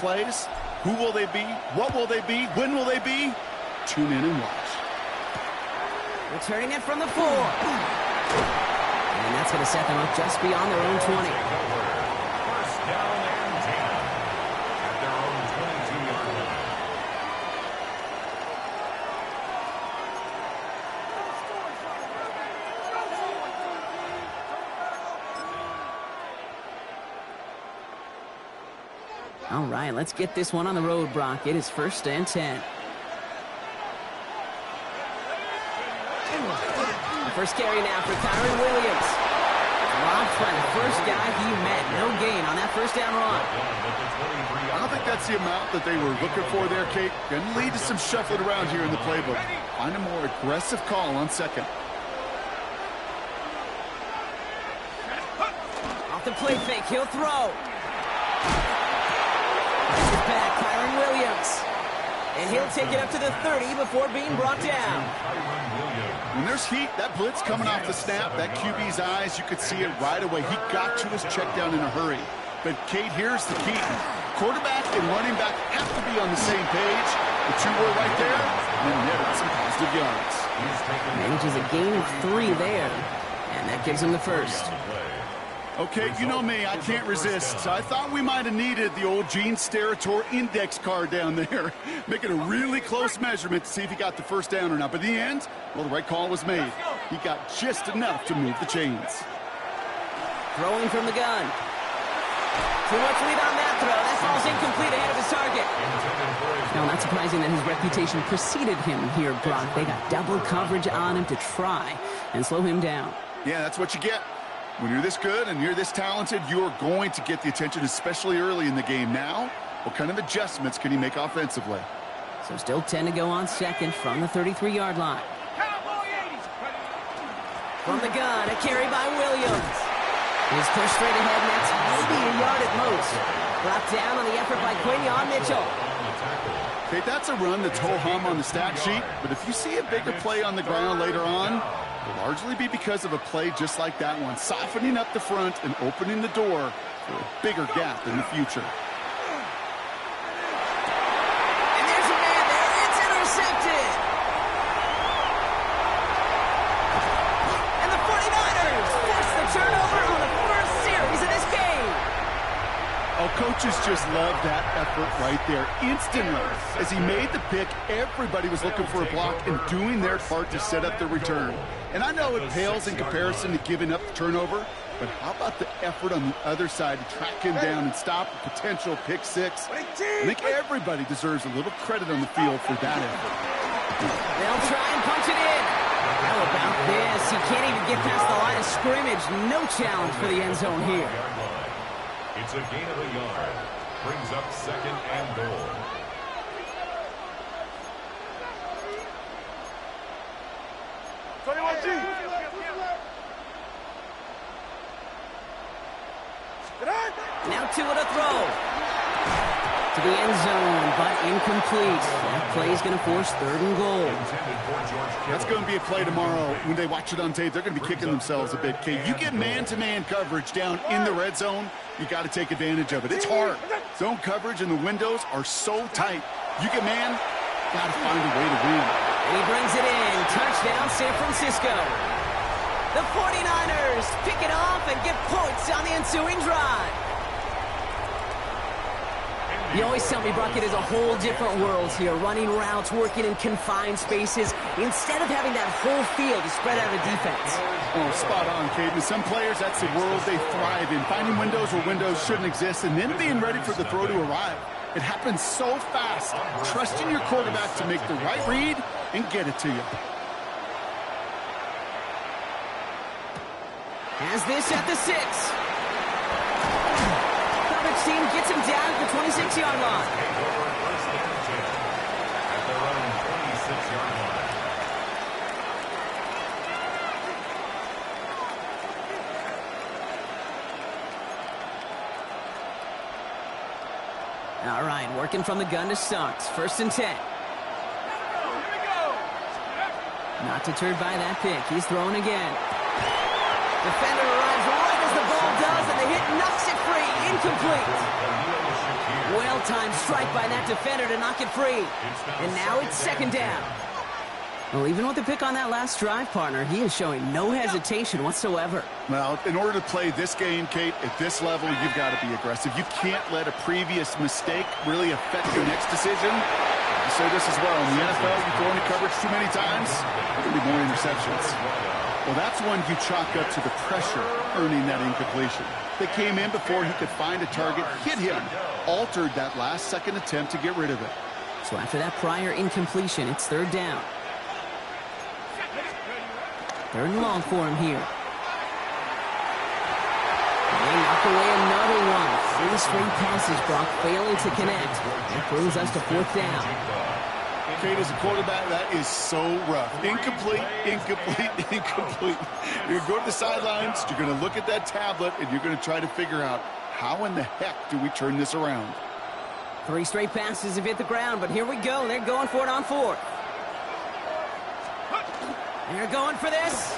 plays. Who will they be? What will they be? When will they be? Tune in and watch. Returning it from the 4. And that's going to set them up just beyond their own 20. First down and 10 at their own 22-yard line. All right, let's get this one on the road, Brock. It is first and 10. The first carry now for Kyren Williams. Robbed by the first guy he met. No gain on that first down run. I don't think that's the amount that they were looking for there, Kate. Going to lead to some shuffling around here in the playbook. Find a more aggressive call on second. Off the play fake, he'll throw. This is back, Kyren Williams. And he'll take it up to the 30 before being brought down. When there's heat, that blitz coming off the snap, that QB's eyes, you could see it right away. He got to his check down in a hurry. But, Kate, here's the key. Quarterback and running back have to be on the same page. The two were right there, and then netted some positive yards. Manages a gain of 3 there, and that gives him the first. Okay, you know me, I can't resist. I thought we might have needed the old Gene Steratore index card down there. Making a really close measurement to see if he got the first down or not. But in the end, well, the right call was made. He got just enough to move the chains. Throwing from the gun. Too much lead on that throw. That falls incomplete ahead of his target. Now, not surprising that his reputation preceded him here, Brock. They got double coverage on him to try and slow him down. Yeah, that's what you get. When you're this good and you're this talented, you're going to get the attention, especially early in the game. Now, what kind of adjustments can he make offensively? So still 10 to go on second from the 33-yard line. From the gun, a carry by Williams. He's pushed straight ahead, and that's maybe a yard at most. Brought down on the effort by Quinion Mitchell. Okay, that's a run that's ho-hum on the stat sheet, but if you see a bigger play on the ground later on, it'll largely be because of a play just like that one, softening up the front and opening the door for a bigger gap in the future. And there's a man there. It's intercepted. And the 49ers force the turnover on the first series of this game. Oh, coaches just love that effort right there. Instantly, as he made the pick, everybody was looking for a block and doing their part to set up the return. And I know it pales in comparison to giving up the turnover, but how about the effort on the other side to track him down and stop a potential pick six? I think everybody deserves a little credit on the field for that effort. They'll try and punch it in. How about this? He can't even get past the line of scrimmage. No challenge for the end zone here. It's a gain of a yard. Brings up second and goal. Now Tua to throw. To the end zone, but incomplete. That play is going to force 3rd and goal. That's going to be a play tomorrow. When they watch it on tape, they're going to be kicking themselves a bit. Kate, you get man-to-man coverage down in the red zone, you got to take advantage of it. It's hard. Zone coverage and the windows are so tight. You get man, got to find a way to win. And he brings it in. Touchdown, San Francisco. The 49ers pick it off and get points on the ensuing drive. You always tell me, Brock, it is a whole different world here. Running routes, working in confined spaces, instead of having that whole field to spread out a defense. Oh, spot on, Kate. And some players, that's the world they thrive in. Finding windows where windows shouldn't exist and then being ready for the throw to arrive. It happens so fast. Trusting your quarterback to make the right read and get it to you. Has this at the 6. Coverage team gets him down at the 26-yard line. At their own 26-yard line. All right, working from the gun to start. 1st and 10. Not deterred by that pick. He's throwing again. Defender arrives right as the ball does, and the hit knocks it free. Incomplete. Well-timed strike by that defender to knock it free. And now it's second down. Well, even with the pick on that last drive, partner, he is showing no hesitation whatsoever. Well, in order to play this game, Kate, at this level, you've got to be aggressive. You can't let a previous mistake really affect your next decision. I say this as well. In the NFL, you throw into coverage too many times, there can be more interceptions. Well, that's when you chalk up to the pressure earning that incompletion. They came in before he could find a target, hit him, altered that last-second attempt to get rid of it. So after that prior incompletion, it's third down. Third and long for him here. They knock away another one. 3 straight passes, Brock, failing to connect. That brings us to fourth down. Kate, as a quarterback, that is so rough. Incomplete, incomplete, incomplete. You're going to go to the sidelines, you're going to look at that tablet, and you're going to try to figure out how in the heck do we turn this around. 3 straight passes have hit the ground, but here we go. They're going for it on fourth. They're going for this.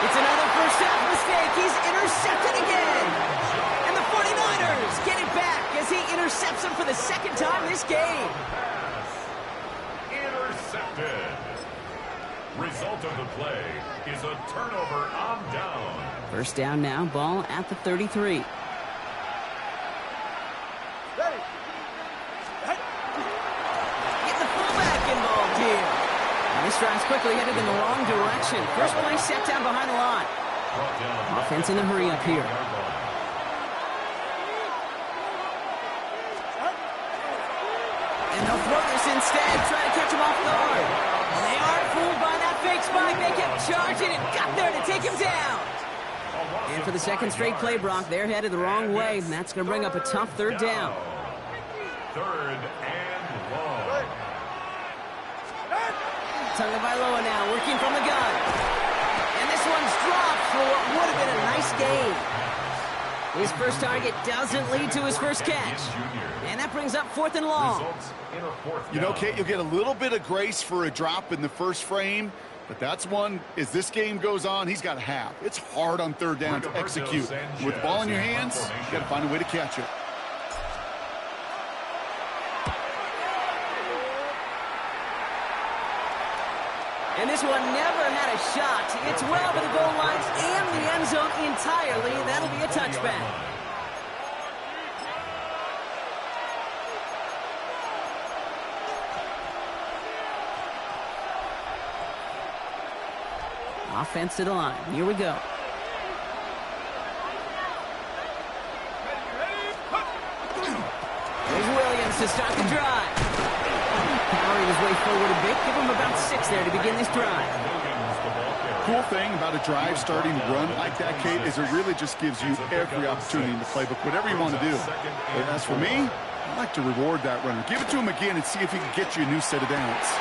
It's another first half mistake. He's intercepted again. And the 49ers get it back as he intercepts him for the second time this game. Intercepted. Result of the play is a turnover on down. First down now, ball at the 33. This drive's quickly headed in the wrong direction. First play set down behind the line. Offense in a hurry up here. And they'll throw this instead, try to catch him off guard. And they aren't fooled by that fake spike. They kept charging and got there to take him down. And for the second straight play, Brock, they're headed the wrong way, and that's going to bring up a tough third down. Third and long. Tagovailoa now working from the gun. And this one's dropped for what would have been a nice gain. His first target doesn't lead to his first catch. And that brings up fourth and long. You know, Kate, you'll get a little bit of grace for a drop in the first frame, but that's one, as this game goes on, he's got to have. It's hard on third down to execute. With the ball in your hands, you got to find a way to catch it. And this one never had a shot. It's well over the goal lines and the end zone entirely. That'll be a touchback. Offense to the line. Here we go. There's Williams to start the drive. Powering his way forward a bit. Give him about 6 there to begin this drive. Cool thing about a drive starting run like that, Kate, is it really just gives you every opportunity in the playbook, whatever you want to do. And as for me, I like to reward that runner. Give it to him again and see if he can get you a new set of downs. Oh,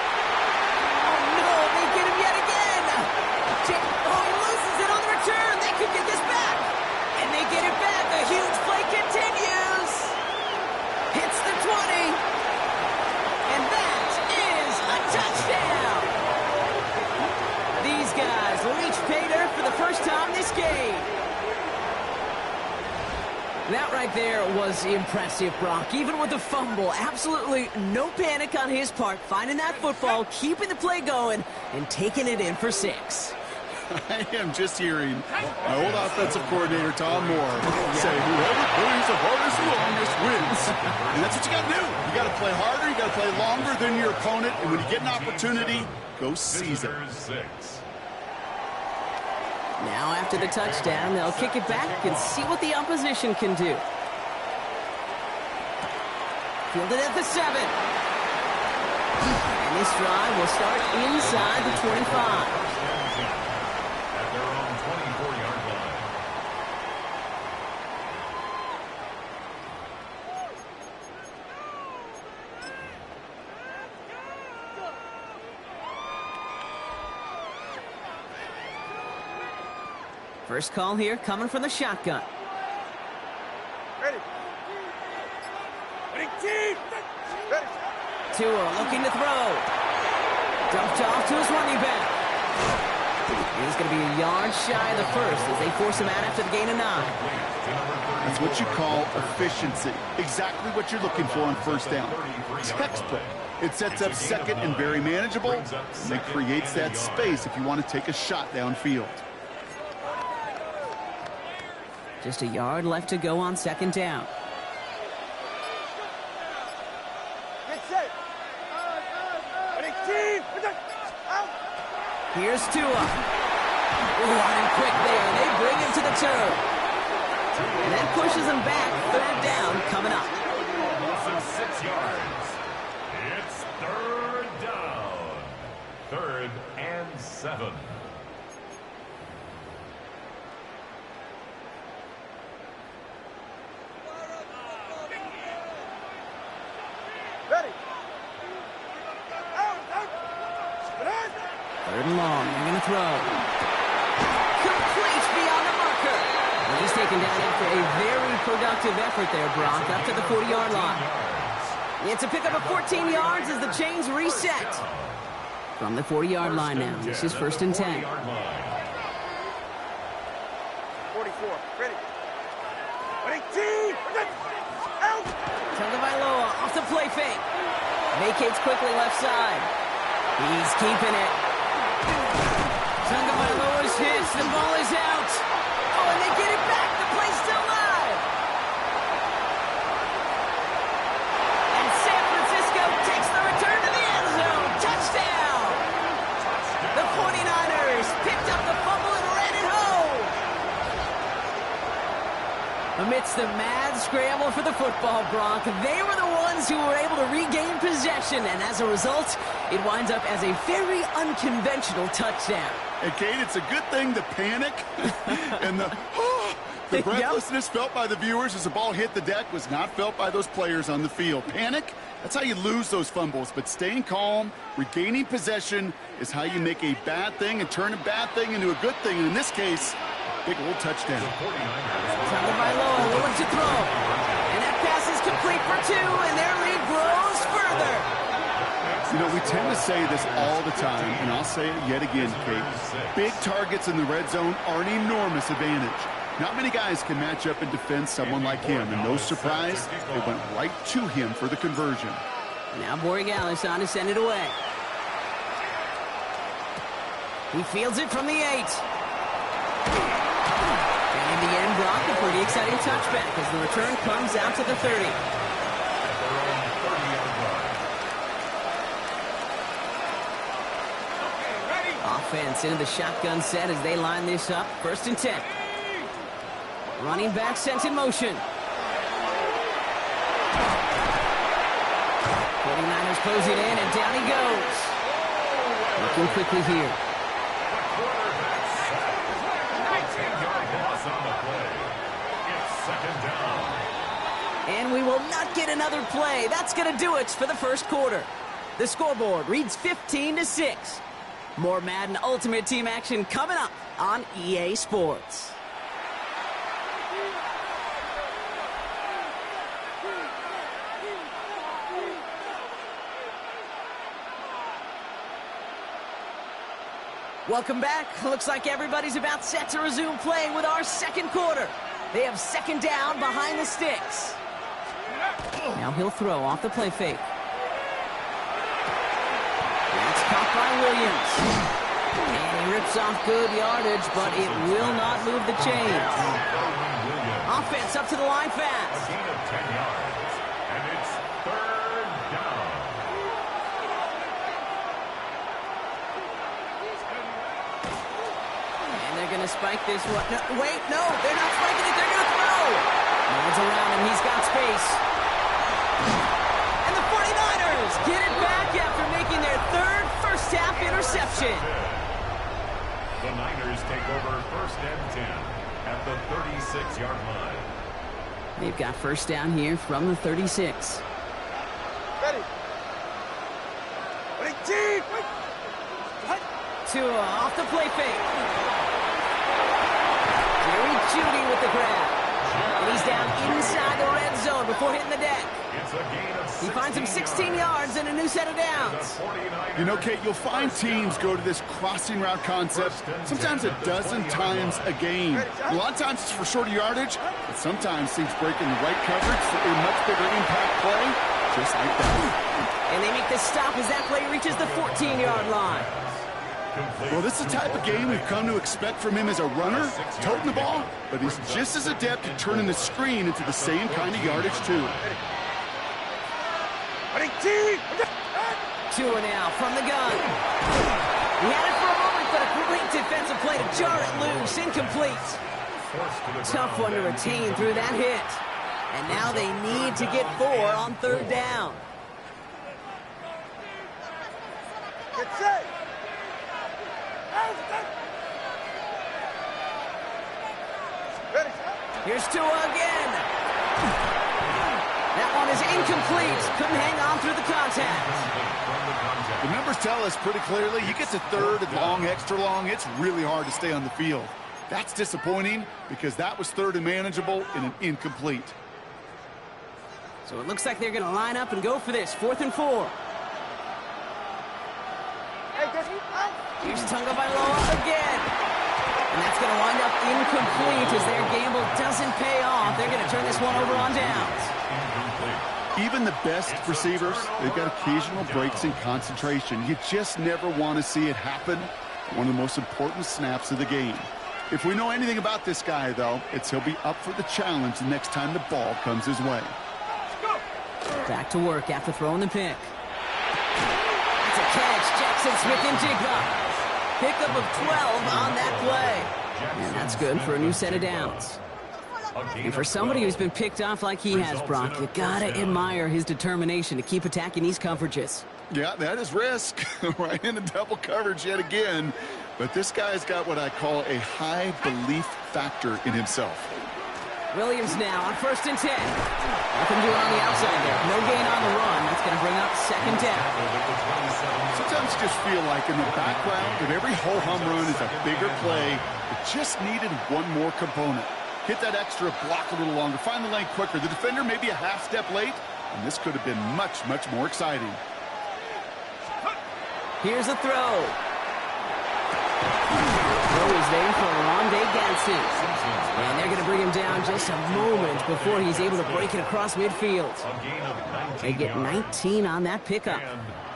no, they get him yet again. Oh, he loses it on the return. They could get this back. And they get it back. The huge play continues. Hits the 20. And that is a touchdown. These guys reach pay dirt for the first time this game. That right there was impressive, Brock. Even with the fumble, absolutely no panic on his part. Finding that football, keeping the play going, and taking it in for 6. I am just hearing my old offensive coordinator, Tom Moore, say, whoever plays the hardest and longest wins. And that's what you got to do. You got to play harder. You got to play longer than your opponent. And when you get an opportunity, go seize it. Now after the touchdown, they'll kick it back and see what the opposition can do. Fielded at the 7. And this drive will start inside the 25. At their own 24-yard line. First call here coming from the shotgun. Ready. Ready. Tua looking to throw. Dumped off to his running back. He's going to be a yard shy of the first as they force him out after the gain of 9. That's what you call efficiency. Exactly what you're looking for on first down. Textbook. It sets up second and very manageable, and it creates that space if you want to take a shot downfield. Just a yard left to go on second down. Get set. Ready, team. Out. Here's Tua. Running quick there, and they bring him to the turf. And that pushes him back. Third down coming up. 6 yards. It's third down. 3rd and 7. Ready. Out. Third and long. They're going to throw. Complete beyond the marker. Well, he's taken down after a very productive effort there, Brock, up to the 40-yard line. It's a pickup of 14 yards as the chains reset. From the 40-yard line now. This is 1st and 10. 44. Ready. Ready, team. Out. Tagovailoa off the play fake. Vacates quickly left side. He's keeping it. Tagovailoa's hits. The ball is out. Oh, and they get it back. The play's still live. And San Francisco takes the return to the end zone. Touchdown. The 49ers picked up the fumble and ran it home. Amidst the mad scramble for the football, Brock, they were the ones who were able to regain possession, and as a result, it winds up as a very unconventional touchdown. And, Kate, it's a good thing the panic and the breathlessness felt by the viewers as the ball hit the deck was not felt by those players on the field. Panic, that's how you lose those fumbles, but staying calm, regaining possession is how you make a bad thing and turn a bad thing into a good thing, and in this case, big old touchdown. Tagovailoa willing to throw. And that pass is complete for 2, and their lead grows further. You know, we tend to say this all the time, and I'll say it yet again, Kate. Big targets in the red zone are an enormous advantage. Not many guys can match up and defend someone like him, and no surprise, they went right to him for the conversion. Now Borregales on to send it away. He fields it from the 8. And in the end, Brock, a pretty exciting touchback as the return comes out to the 30. Offense into the shotgun set as they line this up. 1st and 10. Running back sent in motion. 49ers close it in, and down he goes. Looking quickly here. And we will not get another play. That's going to do it for the first quarter. The scoreboard reads 15-6. More Madden Ultimate Team action coming up on EA Sports. Welcome back. Looks like everybody's about set to resume playing with our second quarter. They have second down behind the sticks. Now he'll throw off the play fake. That's caught by Williams. And he rips off good yardage, but it will not move the chains. Offense up to the line fast. Gain of 10 yards. And it's third down. And they're going to spike this one. No, wait, no, they're not spiking it. They're going to throw. Nods around him. He's got space. And the 49ers get it back after making their third first-half interception. The Niners take over 1st and 10 at the 36-yard line. They've got first down here from the 36. Ready. Ready, team. Tua off the play fake. Jerry Jeudy with the grab. And he's down inside the red zone before hitting the deck. It's a gain of 16 He finds him 16 yards and a new set of downs. You know, Kate, you'll find teams go to this crossing route concept sometimes a dozen times a game. A lot of times it's for shorter yardage, but sometimes teams break in the right coverage for a much bigger impact play, just like that. And they make this stop as that play reaches the 14-yard line. Well, this is the type of game we've come to expect from him as a runner, toting the ball, but he's just as adept at turning the screen into the same kind of yardage, too. Tua now from the gun. He had it for a moment, but a great defensive play to jar it loose. Incomplete. Tough one to retain through that hit. And now they need to get 4 on 3rd down. Get set. Ready. Here's Tua again. That one is incomplete. Couldn't hang on through the contact. The numbers tell us pretty clearly, you get to 3rd and long, extra long, it's really hard to stay on the field. That's disappointing because that was 3rd and manageable and an incomplete. So it looks like they're going to line up and go for this. 4th and 4. Hey, get you out. Here's Tagovailoa again. And that's going to wind up incomplete as their gamble doesn't pay off. They're going to turn this one over on downs. Even the best receivers, they've got occasional breaks in concentration. You just never want to see it happen. One of the most important snaps of the game. If we know anything about this guy, though, it's he'll be up for the challenge the next time the ball comes his way. Back to work after throwing the pick. That's a catch. Jackson Smith-Njigba. Pickup of 12 on that play. And that's good for a new set of downs. And for somebody who's been picked off like he has, Brock, you gotta admire his determination to keep attacking these coverages. Yeah, that is risk. Right into double coverage yet again. But this guy's got what I call a high belief factor in himself. Williams now on 1st and 10. Nothing doing on the outside there. No gain on the run. That's going to bring up 2nd down. Sometimes you just feel like in the background of every ho-hum run is a bigger play. It just needed one more component. Hit that extra block a little longer. Find the lane quicker. The defender may be a half step late, and this could have been much, much more exciting. Here's a throw. Throw is there for Rondé Gadsden. And they're going to bring him down just a moment before he's able to break it across midfield. They get 19 on that pickup,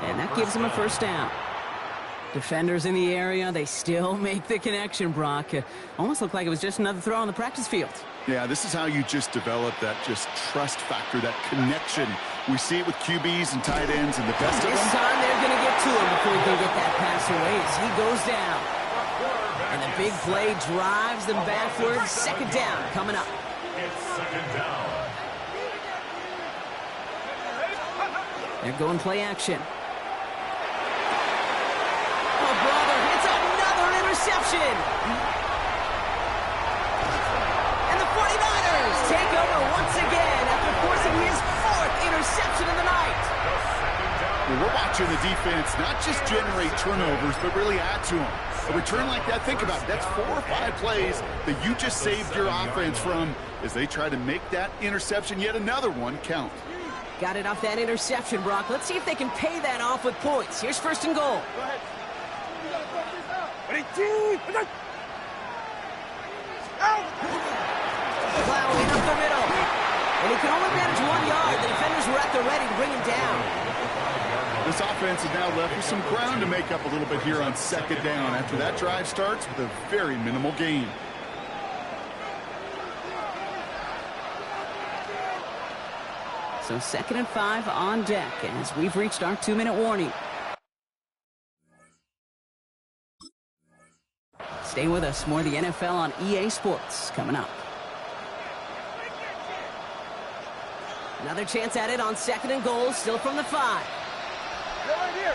and that gives them a 1st down. Defenders in the area, they still make the connection, Brock. Almost looked like it was just another throw on the practice field. Yeah, this is how you just develop that just trust factor, that connection. We see it with QBs and tight ends and the best of them. This time they're going to get to him before they get that pass away as he goes down. And the big play drives them backward. 2nd down coming up. It's 2nd down. They're going play action. Oh, brother, it's another interception. And the 49ers take over once again after forcing his 4th interception of the night. Well, we're watching the defense not just generate turnovers, but really add to them. A return like that, think about it. That's 4 or 5 plays that you just saved your offense from as they try to make that interception, yet another one, count. Got it off that interception, Brock. Let's see if they can pay that off with points. Here's 1st and goal. Plowing up the middle. And he can only manage 1 yard. The defenders were at the ready to bring him down. This offense is now left with some ground to make up a little bit here on 2nd down after that drive starts with a very minimal gain. So 2nd and 5 on deck as we've reached our 2-minute warning. Stay with us. More of the NFL on EA Sports coming up. Another chance at it on 2nd and goal, still from the 5. Right here.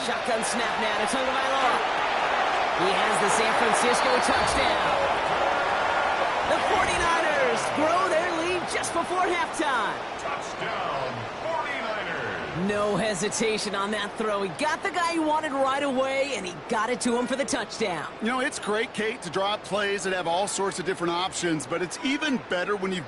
Shotgun snap now to Tagovailoa. He has the San Francisco touchdown. The 49ers grow their lead just before halftime. Touchdown, 49ers. No hesitation on that throw. He got the guy he wanted right away, and he got it to him for the touchdown. You know, it's great, Kate, to draw up plays that have all sorts of different options, but it's even better when you've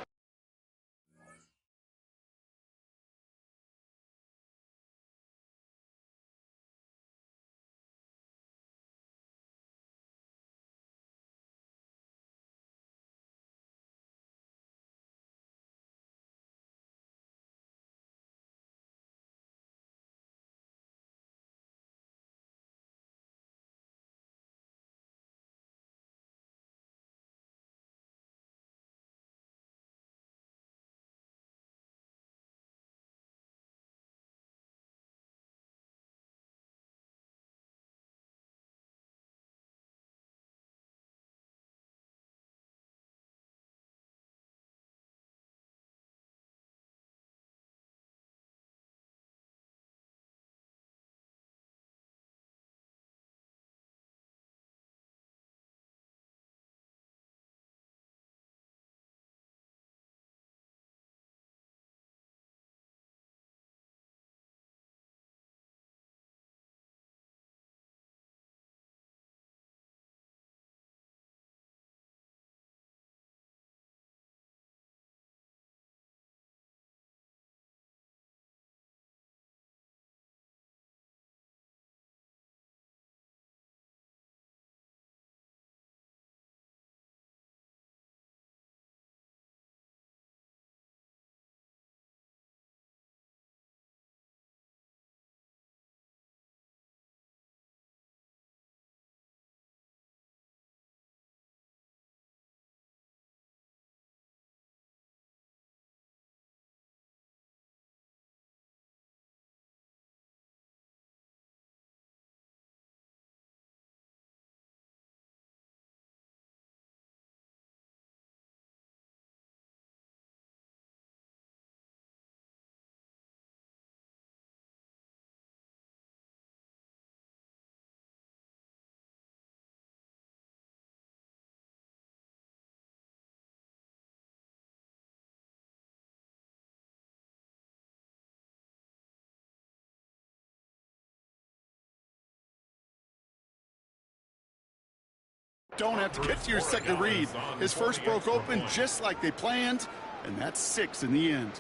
don't have to get to your second read. His first broke open just like they planned, and that's 6 in the end.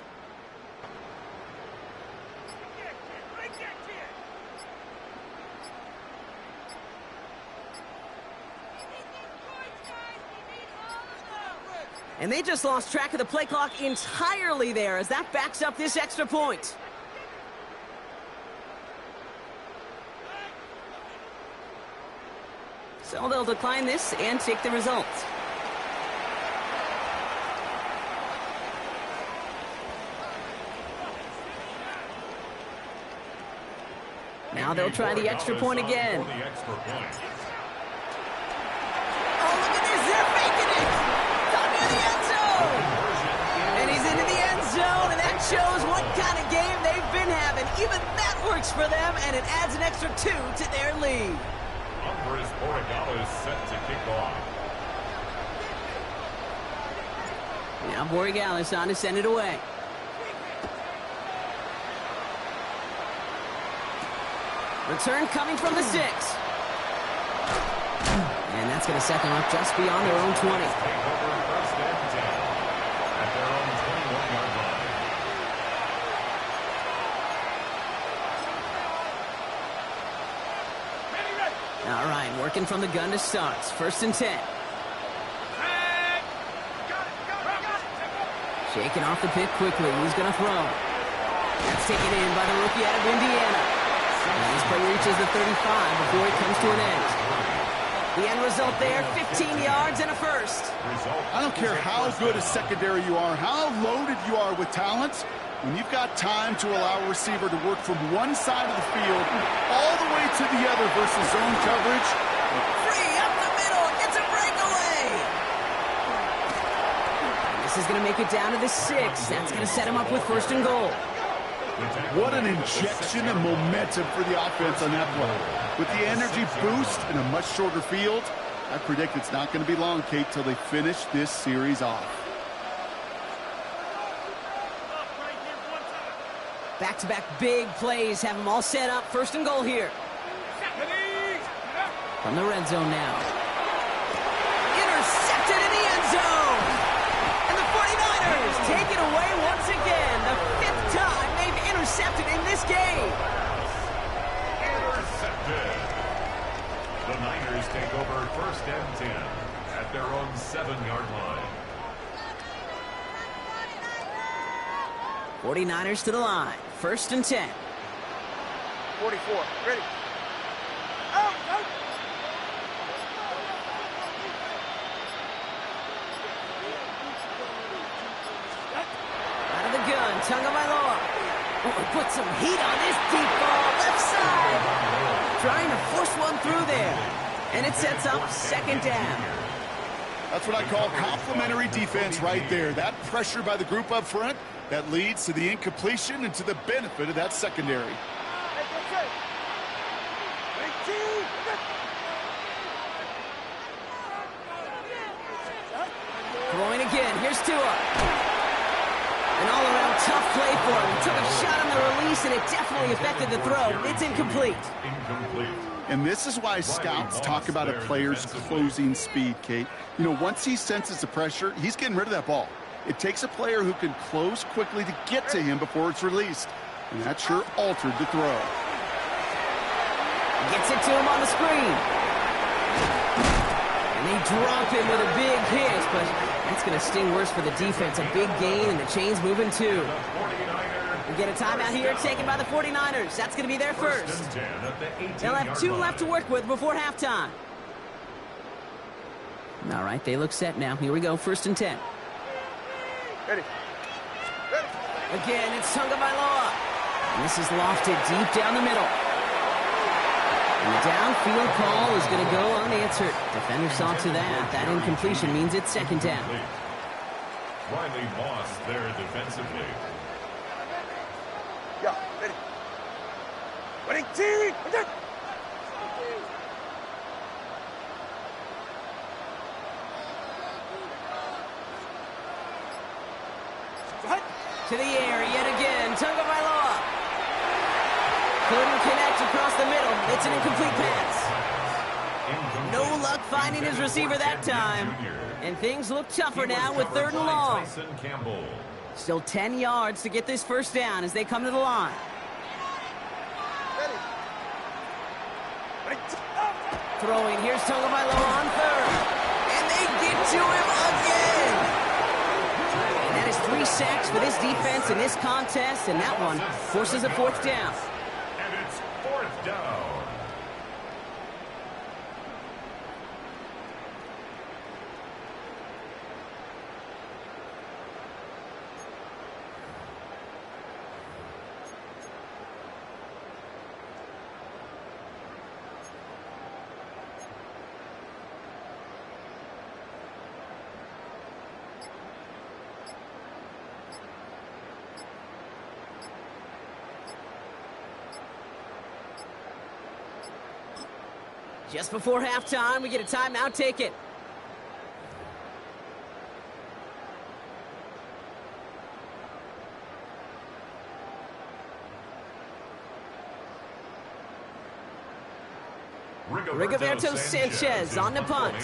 And they just lost track of the play clock entirely there as that backs up this extra point. So they'll decline this and take the result. Now they'll try the extra point again. Oh, look at this. They're making it. Down near the end zone. And he's into the end zone, and that shows what kind of game they've been having. Even that works for them, and it adds an extra 2 to their lead. Andres Borregales set to kick off. Now Borregales on to send it away. Return coming from the 6. And that's going to set them up just beyond their own 20. Take over first and 10 at their own 21-yard line. All right, working from the gun to start. First and 10. Shaking off the pick quickly. Who's going to throw? That's taken in by the rookie out of Indiana. And this play reaches the 35 before it comes to an end. The end result there, 15 yards and a first. I don't care how good a secondary you are, how loaded you are with talent, when you've got time to allow a receiver to work from one side of the field all the way to the other versus zone coverage. Free up the middle, gets a breakaway. This is going to make it down to the 6. That's going to set him up with first and goal. What an injection of momentum for the offense on that play. With the energy boost in a much shorter field, I predict it's not going to be long, Kate, till they finish this series off. Back-to-back big plays have them all set up. First and goal here. From the red zone now. Intercepted in the end zone. And the 49ers take it away once again. The 5th time they've intercepted in this game. Intercepted. The Niners take over first and 10 at their own 7-yard line. 49ers to the line. First and 10. 44. Ready. Out, out. Out of the gun, Tagovailoa. Oh, put some heat on this deep ball, left side. Trying to force one through there. And it sets up second down. That's what I call complimentary defense right there. That pressure by the group up front, that leads to the incompletion and to the benefit of that secondary. Hey, get set. 18. Throwing again, here's Tua. An all-around tough play for him. He took a shot on the release, and it definitely affected the throw. It's incomplete. Incomplete. And this is why scouts talk about a player's closing speed, Kate. You know, once he senses the pressure, he's getting rid of that ball. It takes a player who can close quickly to get to him before it's released. And that sure altered the throw. Gets it to him on the screen. And they drop him with a big hit, but that's going to sting worse for the defense. A big gain, and the chain's moving too. We get a timeout here taken by the 49ers. That's going to be their first. They'll have 2 left to work with before halftime. All right, they look set now. Here we go, first and 10. Ready. Ready. Again, it's Tagovailoa. And this is lofted deep down the middle. And the downfield call is going to go unanswered. Defender saw to that. That incompletion means it's second down. Riley Moss there defensively. Yeah, ready. Winning team. To the air yet again. Tagovailoa. Couldn't connect across the middle. It's an incomplete pass. No luck finding his receiver that time. And things look tougher now with 3rd and long. Still 10 yards to get this first down as they come to the line. Ready. Ready. Throwing, here's Tagovailoa on 3rd. And they get to him again. And that is 3 sacks for this defense in this contest, and that one forces a 4th down. And it's 4th down. Just before halftime, we get a timeout taken. Rigoberto Sanchez on the punt.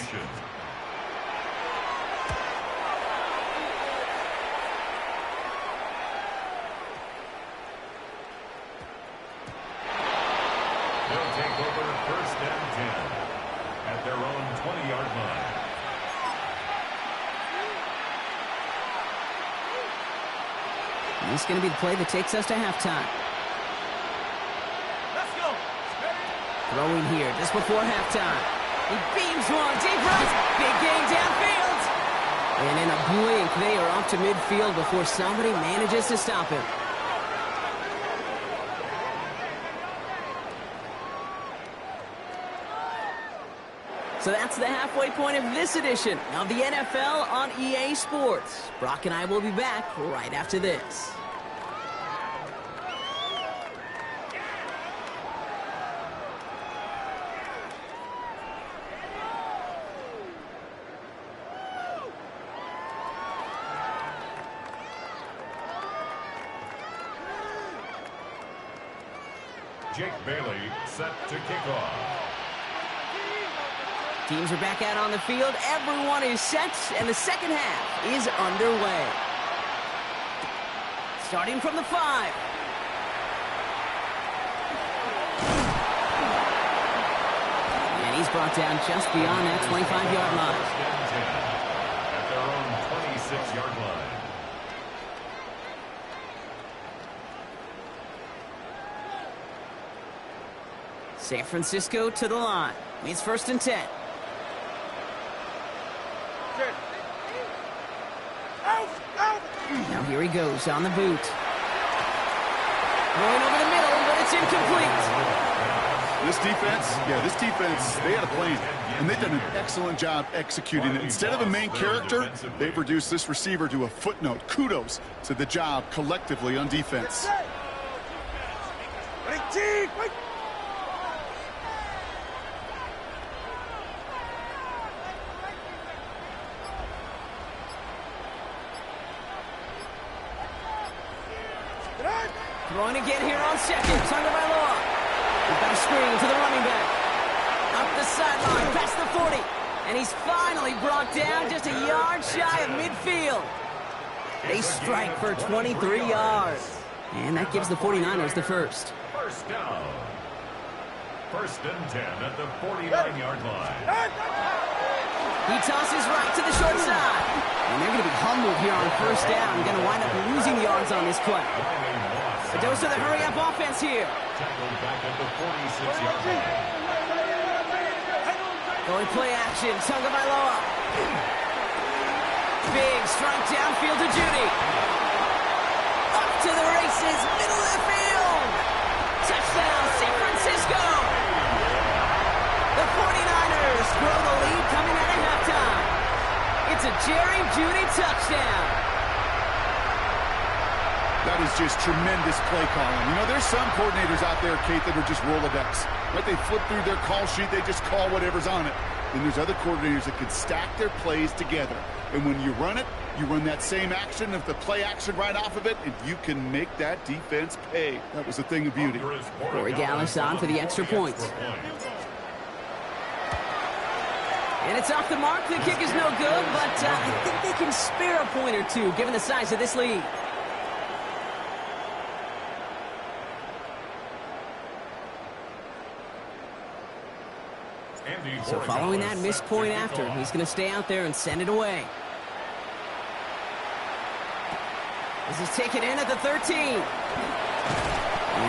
They'll take over first and 10 at their own 20-yard line. And this is going to be the play that takes us to halftime. Let's go. Throwing here just before halftime. He beams one deep right. Big gain downfield. And in a blink, they are off to midfield before somebody manages to stop him. So that's the halfway point of this edition of the NFL on EA Sports. Brock and I will be back right after this. Jake Bailey set to kick off. Teams are back out on the field. Everyone is set, and the second half is underway. Starting from the 5. And he's brought down just beyond that 25-yard line. At their own 26-yard line. San Francisco to the line. It's 1st and 10. Now here he goes on the boot. Going over the middle, but it's incomplete. This defense, they had a plan, and they've done an excellent job executing it. Instead of a main character, they've reduced this receiver to a footnote. Kudos to the job collectively on defense. Throwing again here on second. Tagovailoa. We've got a screen to the running back. Up the sideline, past the 40. And he's finally brought down just a yard shy of midfield. They strike for 23 yards. And that gives the 49ers the first. First down. 1st and 10 at the 49-yard line. He tosses right to the short side. And they're going to be humbled here on 1st down. Going to wind up losing yards on this play. A dose of the hurry-up offense here. Tackled back at the 46-yard line. Going play action. Tagovailoa. Big strike downfield to Judy. Up to the races. Middle of the field. Touchdown, San Francisco. The 49ers grow the lead coming out of halftime. It's a Jerry Judy touchdown. That is just tremendous play calling. You know, there's some coordinators out there, Kate, that are just Rolodex. Right? They flip through their call sheet. They just call whatever's on it. Then there's other coordinators that can stack their plays together. And when you run it, you run that same action of the play action right off of it, and you can make that defense pay. That was a thing of beauty. Corey Dallas on for the extra point. And it's off the mark. The kick is no good, but I think they can spare a point or two, given the size of this lead. So following that missed point after, he's going to stay out there and send it away. This is taken in at the 13. And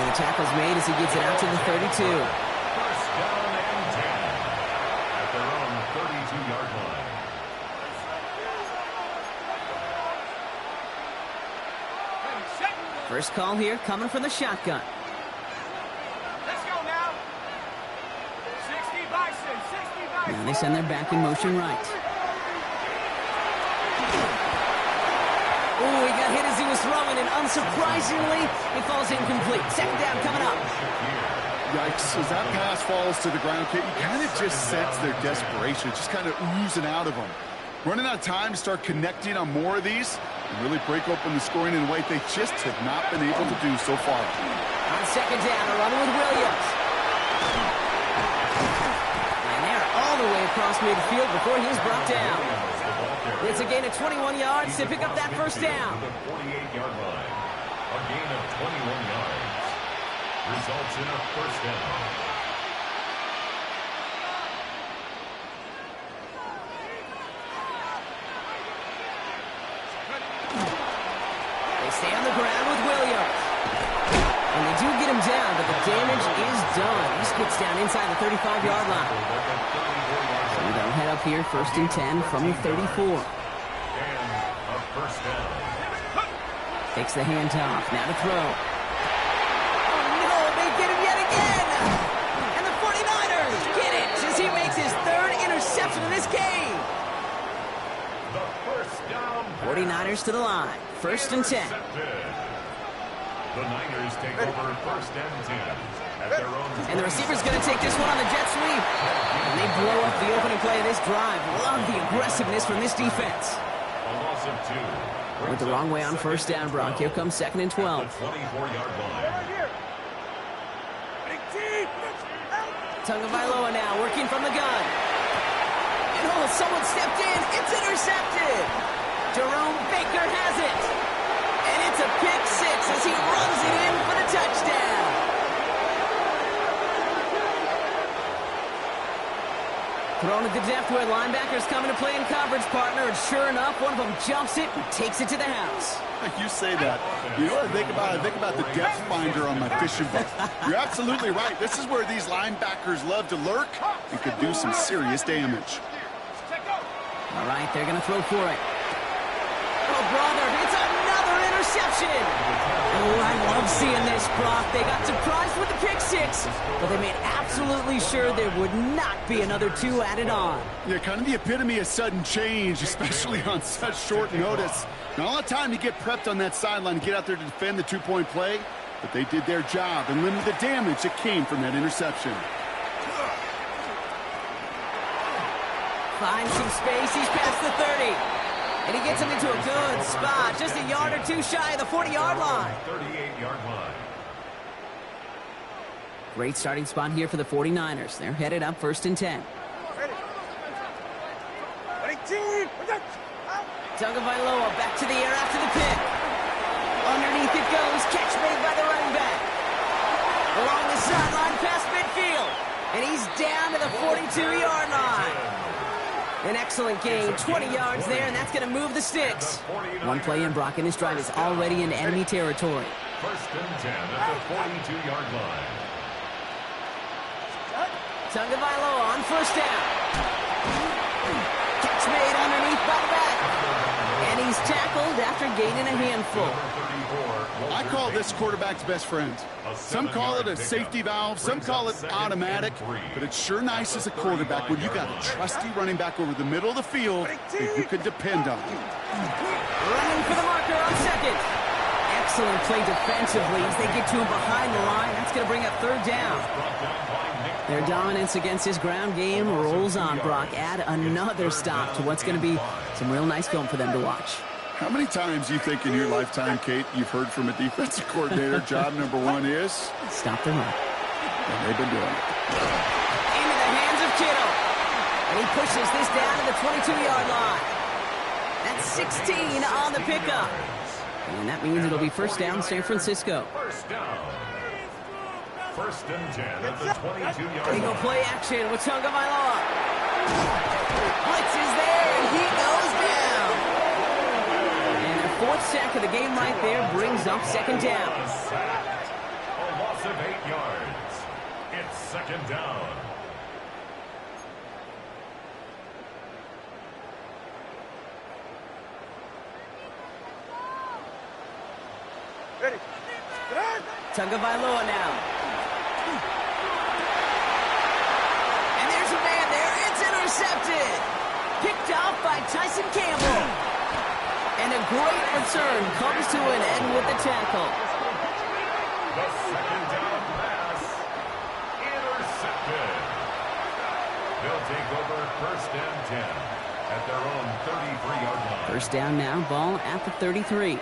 the tackle's made as he gets it out to the 32. First down and 10 at their own 32-yard line. First call here coming from the shotgun. Now they send their back in motion right. Oh, he got hit as he was throwing, and unsurprisingly, he falls incomplete. Second down coming up. Yikes. As that pass falls to the ground, Kate, you kind of just sense their desperation, just kind of oozing out of them. Running out of time to start connecting on more of these and really break open the scoring in a way they just have not been able to do so far. On second down, a run with Williams. All the way across midfield before he's brought down. It's a gain of 21 yards to pick up that first down. The 48-yard line. A gain of 21 yards. Results in a first down. They stay on the ground with Williams. And they do get him down, but the damage is done. He gets down inside the 35-yard line. So they'll head up here, 1st and 10 from the 34. And a first down. Takes the handoff, now to throw. Oh no, they get him yet again! And the 49ers get it as he makes his 3rd interception of this game. The first down. 49ers to the line, 1st and 10. The Niners take over 1st and 10 at their own. And the receiver's going to take this one on the jet sweep. And they blow up the opening play of this drive. Love the aggressiveness from this defense. A loss of 2. Went the wrong way on 1st down, Brock. Here comes 2nd and 12. The 24-yard line. Tagovailoa now working from the gun. And oh, someone stepped in. It's intercepted. Jerome Baker has it. And it's a pick six as he runs it in for the touchdown. Thrown at the depth where linebackers coming to play in coverage, partner. And sure enough, one of them jumps it and takes it to the house. You say that. You know what I think about? I think about the depth finder on my fishing boat. You're absolutely right. This is where these linebackers love to lurk and could do some serious damage. All right, they're going to throw for it. Oh, brother, it's another interception. Oh, I love seeing this, Brock. They got surprised with the pick six, but they made absolutely sure there would not be another two added on. Yeah, kind of the epitome of sudden change, especially on such short notice. Not a lot of time to get prepped on that sideline to get out there to defend the two-point play, but they did their job and limited the damage that came from that interception. Finds some space. He's past the 30. And he gets him into a good spot. Just a yard or two shy of the 40-yard line. 38-yard line. Great starting spot here for the 49ers. They're headed up 1st and 10. Tagovailoa back to the air after the pick. Underneath it goes. Catch made by the running back. Along the sideline past midfield. And he's down to the 42-yard line. An excellent gain, 20 yards there, and that's going to move the sticks. One play in, Brock, and his drive is already in enemy territory. 1st and 10 at the 42-yard line. Tagovailoa on 1st down. Catch made underneath by the back. And he's tackled after gaining a handful. I call this quarterback's best friend. Some call it a safety valve, some call it automatic, but it's sure nice as a quarterback when you got a trusty running back over the middle of the field that you can depend on. Running for the marker on 2nd. Excellent play defensively as they get to him behind the line. That's going to bring up 3rd down. Their dominance against his ground game rolls on, Brock. Add another stop to what's going to be some real nice film for them to watch. How many times do you think in your lifetime, Kate, you've heard from a defensive coordinator, job number one is? Stop the run. And they've been doing it. Into the hands of Kittle. And he pushes this down to the 22-yard line. That's 16 on the pickup. And that means it'll be 1st down, San Francisco. 1st down. 1st and 10 at the 22-yard line. They go play action with Tagovailoa. Blitz is there, and he goes down. 4th sack of the game right there brings up 2nd down. A loss of 8 yards. It's 2nd down. Ready. Tagovailoa now. And there's a man there. It's intercepted. Picked off by Tyson Campbell. And a great return comes to an end with the tackle. The 2nd down pass. Intercepted. They'll take over 1st and 10 at their own 33-yard line. 1st down now, ball at the 33.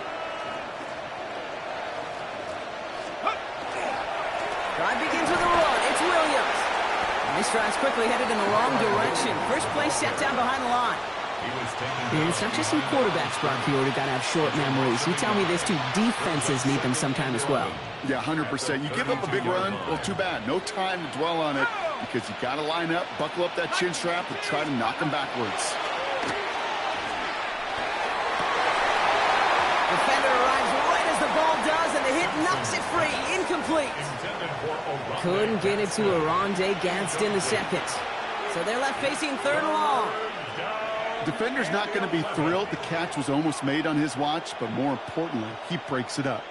Drive begins with a run. It's Williams. Nice drives quickly headed in the wrong direction. First play set down behind the line. And it's not just some quarterbacks, Brock, you already got to have short memories. You tell me this too, defenses need them sometime as well. Yeah, 100%. You give up a big run, well, too bad. No time to dwell on it because you got to line up, buckle up that chin strap, and try to knock them backwards. Defender arrives right as the ball does, and the hit knocks it free. Incomplete. Couldn't get it to Oronde Gadsden the second. So they're left facing 3rd and long. Defender's not going to be thrilled the catch was almost made on his watch, but more importantly, he breaks it up.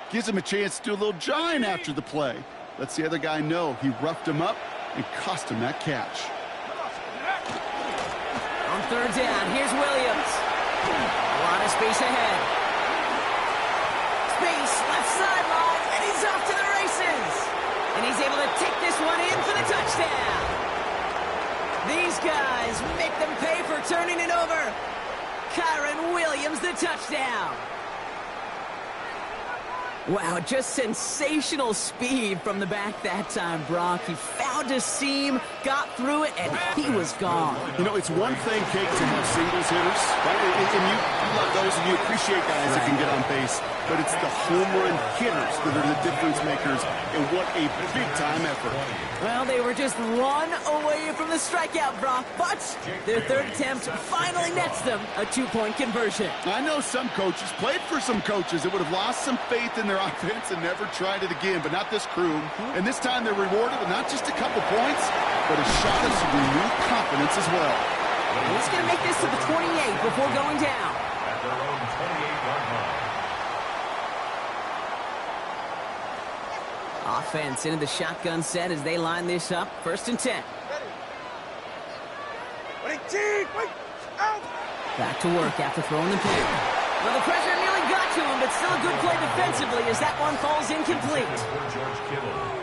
Gives him a chance to do a little jawing after the play. Lets the other guy know he roughed him up and cost him that catch. On 3rd down, here's Williams. A lot of space ahead. Space, left sideline, and he's off to the races. And he's able to take this one in for the touchdown. These guys make them pay for turning it over. Kyren Williams, the touchdown. Wow, just sensational speed from the back that time, Brock. He found a seam, got through it, and he was gone. You know, it's one thing, Kate, to have singles hitters, right? And you love those, and you appreciate guys that can get on base. But it's the home run hitters that are the difference makers, and what a big-time effort. Well, they were just one away from the strikeout, Brock, but their third attempt finally nets them a 2-point conversion. I know some coaches, played for some coaches that would have lost some faith in their offense and never tried it again, but not this crew. And this time they're rewarded with not just a couple points, but a shot of some renewed confidence as well. And he's going to make this to the 28 before going down. At their own 28-yard line. Offense into the shotgun set as they line this up. 1st and 10. Back to work after throwing the pick. Well, the pressure nearly got to him, but still a good play defensively as that one falls incomplete.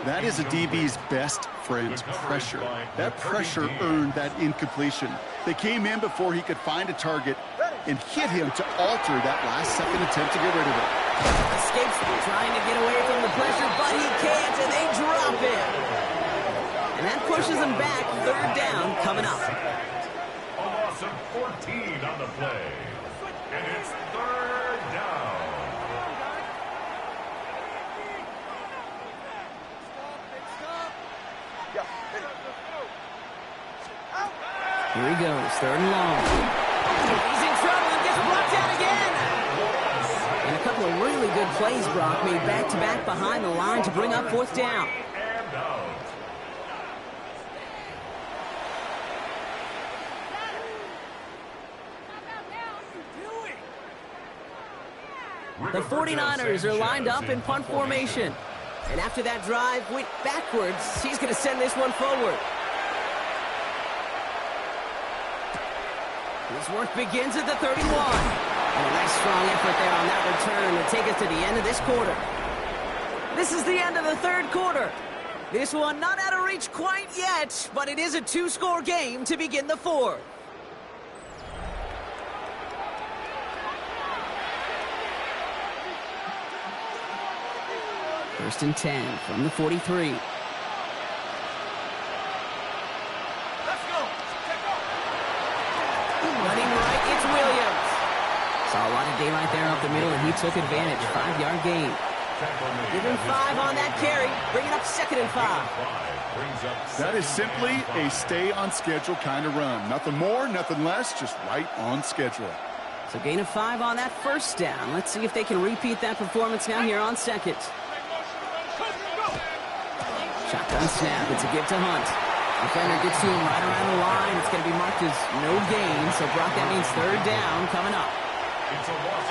That is a DB's best friend, pressure. That pressure earned that incompletion. They came in before he could find a target and hit him to alter that last-second attempt to get rid of it. Escapes trying to get away from the pressure, but he can't, and they drop it. And that pushes them back. 3rd down coming up. A loss of 14 on the play. And it's 3rd down. Here he goes, 3rd and long. He's in trouble and gets brought down again. And a couple of really good plays, Brock, made back-to-back behind the line to bring up 4th down. And out. The 49ers are lined up in punt formation. And after that drive went backwards, he's going to send this one forward. His work begins at the 31. And a nice strong effort there on that return to take us to the end of this quarter. This is the end of the 3rd quarter. This one not out of reach quite yet, but it is a 2-score game to begin the 4th. First and 10 from the 43. Running right, it's Williams. Saw a lot of daylight there up the middle, and he took advantage. 5-yard gain. Give him 5 on that carry. Bring it up 2nd and 5. That is simply a stay-on-schedule kind of run. Nothing more, nothing less, just right on schedule. So gain of 5 on that 1st down. Let's see if they can repeat that performance now here on 2nd. Shotgun snap. It's a give to Hunt. Defender gets to him right around the line. It's going to be marked as no gain. So, Brock, that means 3rd down coming up.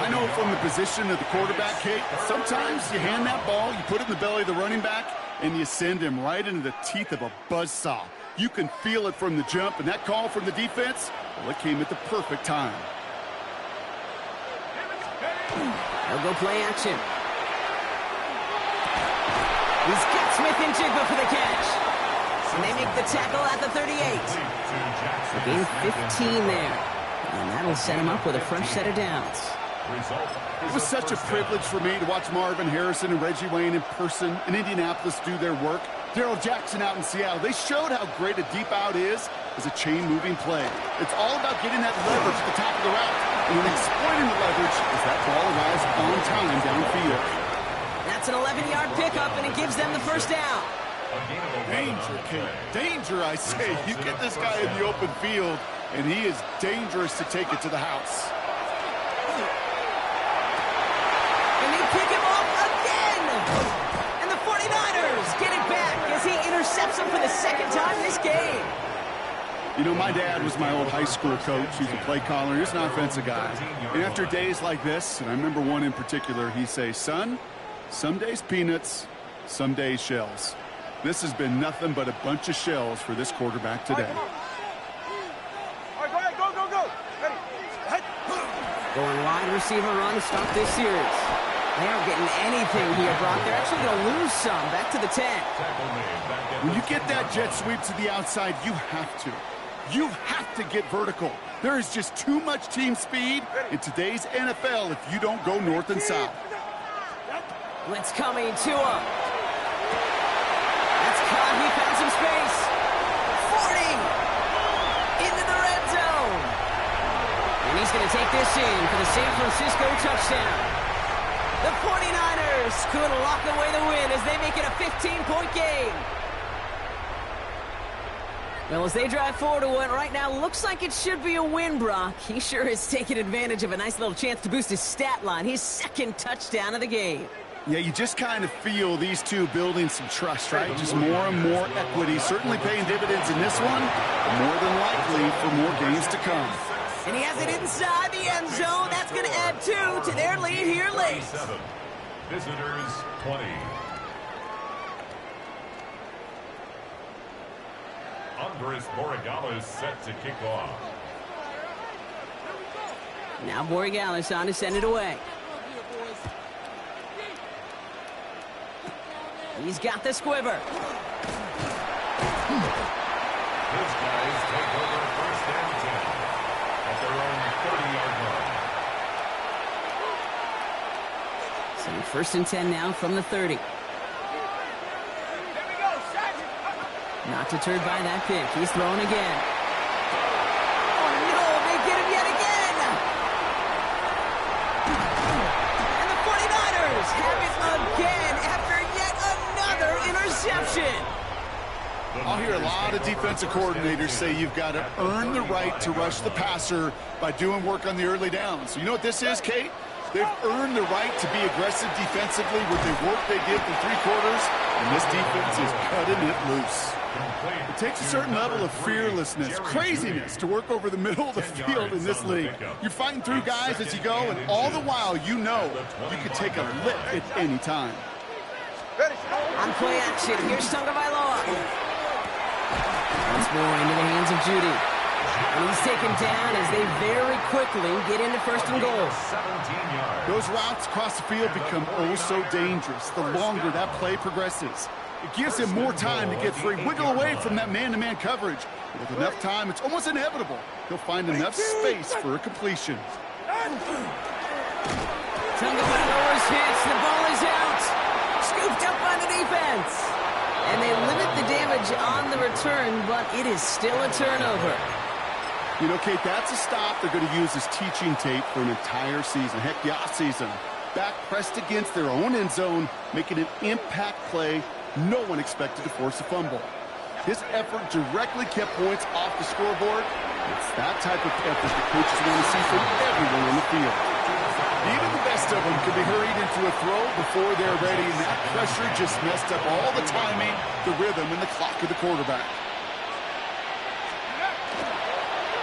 I know from the position of the quarterback, Kate, sometimes you hand that ball, you put it in the belly of the running back, and you send him right into the teeth of a buzzsaw. You can feel it from the jump, and that call from the defense, well, it came at the perfect time. They'll go play action. He's got Smith-Njigba for the catch. And they make the tackle at the 38. So gain 15 there. And that'll set him up with a fresh set of downs. It was such a privilege for me to watch Marvin Harrison and Reggie Wayne in person in Indianapolis do their work. Darrell Jackson out in Seattle. They showed how great a deep out is as a chain-moving play. It's all about getting that leverage at the top of the route. And then exploiting the leverage as that ball arrives on time downfield. That's an 11-yard pickup, and it gives them the 1st down. Danger, Kate. Danger, I say. You get this guy in the open field, and he is dangerous to take it to the house. And they pick him off again! And the 49ers get it back as he intercepts him for the 2nd time this game. You know, my dad was my old high school coach. He's a play caller. He's an offensive guy. And after days like this, and I remember one in particular, he'd say, son, some days peanuts, some days shells. This has been nothing but a bunch of shells for this quarterback today. All right, go, go, go. Ready. Head. Going wide receiver run to start this series. They aren't getting anything here, Brock. They're actually going to lose some. Back to the 10. When you get that jet sweep to the outside, you have to. You have to get vertical. There is just too much team speed in today's NFL if you don't go north and south. Blitz coming to him. That's caught. He found some space. 40 into the red zone. And he's going to take this in for the San Francisco touchdown. The 49ers could lock away the win as they make it a 15-point game. Well, as they drive forward to what right now looks like it should be a win, Brock. He sure has taken advantage of a nice little chance to boost his stat line. His second touchdown of the game. Yeah, you just kind of feel these two building some trust, right? Just more and more equity. Certainly paying dividends in this one, but more than likely for more games to come. And he has it inside the end zone. That's going to add 2 to their lead here late. Visitors 20. Andres Borregales set to kick off. Now Borregales on to send it away. He's got the squiver. His guys take over first and 10 at their own 30-yard line. So first and 10 now from the 30. Not deterred by that pick. He's throwing again. Oh, no, they get him yet again. And the 49ers have it again after yet another interception. I'll hear a lot of defensive coordinators say you've got to earn the right to rush the passer by doing work on the early downs. So you know what this is, Kate? They've earned the right to be aggressive defensively with the work they did for 3 quarters, and this defense is cutting it loose. It takes a certain level of fearlessness, craziness to work over the middle of the field in this league. You're fighting through guys as you go, and all the while you know you can take a lick at any time. On play action, here's Tagovailoa. Once more into the hands of Judy. And he's taken down as they very quickly get into first and goal. Those routes across the field become oh so dangerous the longer that play progresses. It gives him more time to get free, wiggle away from that man-to-man coverage. With enough time, it's almost inevitable. He'll find enough space for a completion. Tagovailoa's hits, the ball is out. Scooped up by the defense. And they limit the damage on the return, but it is still a turnover. You know, Kate, that's a stop they're going to use as teaching tape for an entire season. Heck, the offseason. Back pressed against their own end zone, making an impact play no one expected to force a fumble. His effort directly kept points off the scoreboard. It's that type of effort that coaches want to see from everyone on the field. Even the best of them can be hurried into a throw before they're ready, and that pressure just messed up all the timing, the rhythm, and the clock of the quarterback.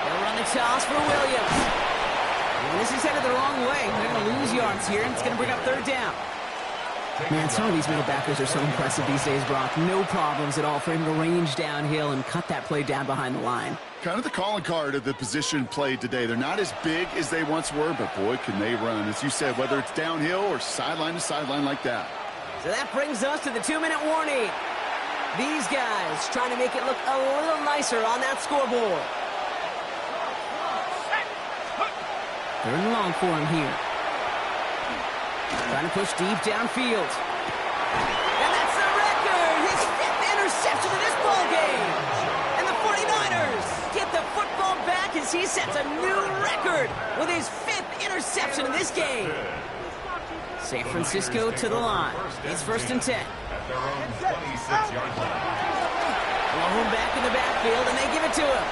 They'll run the toss for Williams. And this is headed the wrong way. They're going to lose yards here, and it's going to bring up third down. Man, some of these middle backers are so impressive these days, Brock. No problems at all for him to range downhill and cut that play down behind the line. Kind of the calling card of the position played today. They're not as big as they once were, but boy, can they run. As you said, whether it's downhill or sideline to sideline like that. So that brings us to the 2-minute warning. These guys trying to make it look a little nicer on that scoreboard. Third and long for him here. Trying to push deep downfield. And that's the record! His 5th interception of this ball game! And the 49ers get the football back as he sets a new record with his 5th interception in this game. San Francisco to the line. It's first and 10. At their own 26-yard line. Alone back in the backfield, and they give it to him.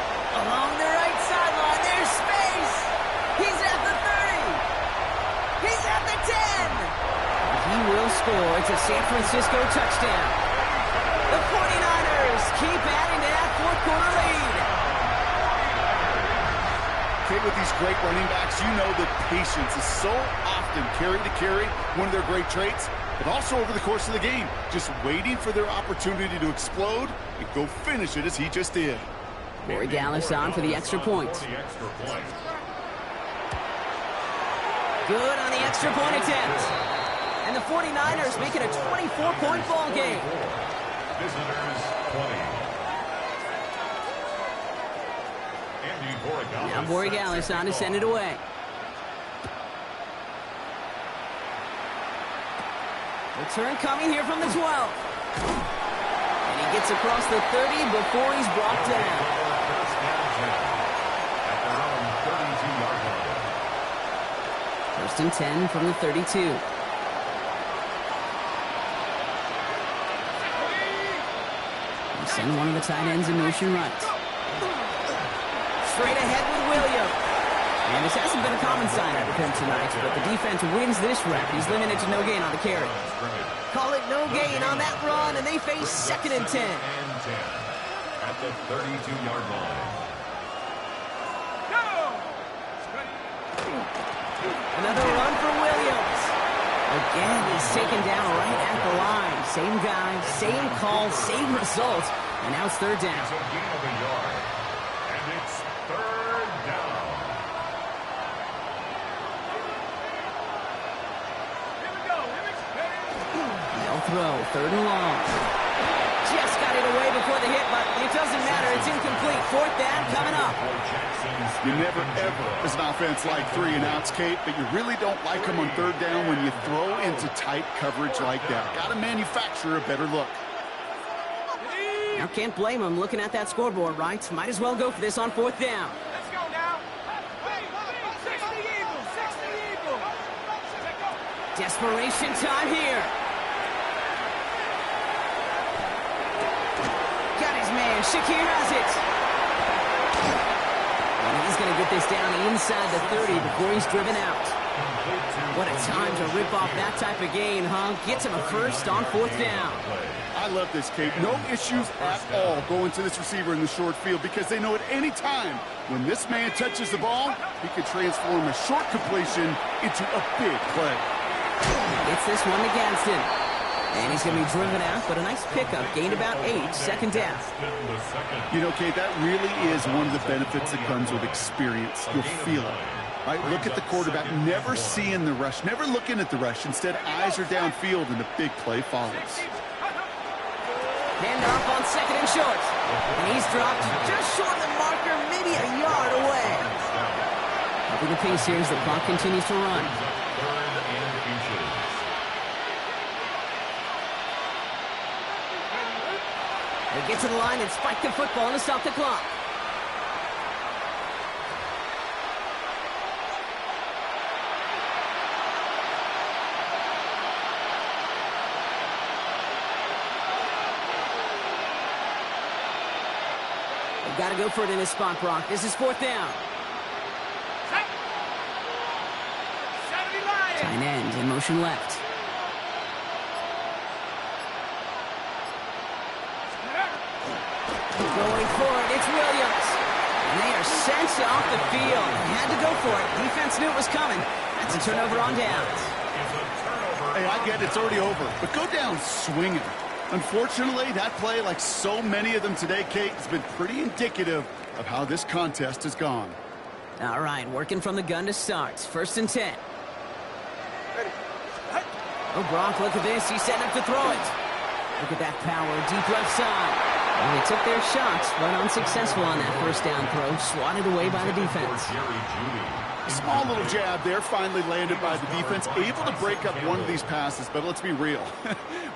Along the right sideline, there's space! He's at the 30! He's at the 10! He will score. It's a San Francisco touchdown. The 49ers keep adding to that fourth-quarter lead. Okay, with these great running backs, you know that patience is so often carry to carry, one of their great traits, but also over the course of the game, just waiting for their opportunity to explode and go finish it as he just did. Borregales on for the extra point. Good on the extra point attempt. And the 49ers make it a 24-point ball game. Visitors 20. Now Borregales on to send it away. Return coming here from the 12. And he gets across the 30 before he's brought down. First down 10 at their own 32-yard line. First and 10 from the 32. We send one of the tight ends in motion right. Straight ahead with Williams. And this hasn't been a common sign out of him tonight, but the defense wins this rep. He's limited to no gain on the carry. Call it no gain on that run, and they face second and 10. And 10 at the 32-yard line. Another run for Williams. Again, he's taken down right at the line. Same guy, same call, same result. And now it's third down. It's a gain of a yard. And it's third down. No throw, third and long. Just got it away before the hit, but it doesn't matter. It's incomplete. Fourth down coming up. You never, ever, as an offense, like 3 and outs, Kate, but you really don't like them on third down when you throw into tight coverage like that. Got to manufacture a better look. Now can't blame him looking at that scoreboard, right? Might as well go for this on fourth down. Let's go now. 60 Eagles, 60 Eagles. Desperation time here. Got his man. Shakir has it. And he's going to get this down inside the 30 before he's driven out. What a time to rip off that type of gain, huh? Gets him a first on fourth down. I love this, Kate. No issues at all going to this receiver in the short field because they know at any time when this man touches the ball, he can transform a short completion into a big play. Gets this one to Gadsden. And he's going to be driven out, but a nice pickup. Gained about 8, second down. You know, Kate, that really is one of the benefits that comes with experience. You'll feel it. Right? Look at the quarterback, never seeing the rush, never looking at the rush. Instead, eyes are downfield, and the big play follows. Handoff on second and short. And he's dropped just short of the marker, maybe a yard away. Helping the pace here as the clock continues to run. They get to the line and spike the football to stop the clock. They've got to go for it in this spot, Brock. This is fourth down. Tight end in motion left. Going for it, it's Williams. And they are sent off the field. They had to go for it. Defense knew it was coming. That's a turnover on downs. Hey, I get it's already over, but go down swinging. Unfortunately, that play, like so many of them today, Kate, has been pretty indicative of how this contest has gone. All right, working from the gun to start. First and 10. Oh, Brock, look at this. He's setting up to throw it. Look at that power, deep left side. Well, they took their shots, but unsuccessful on that first down throw. Swatted away by the defense. Small little jab there, finally landed by the defense. Able to break up one of these passes, but let's be real.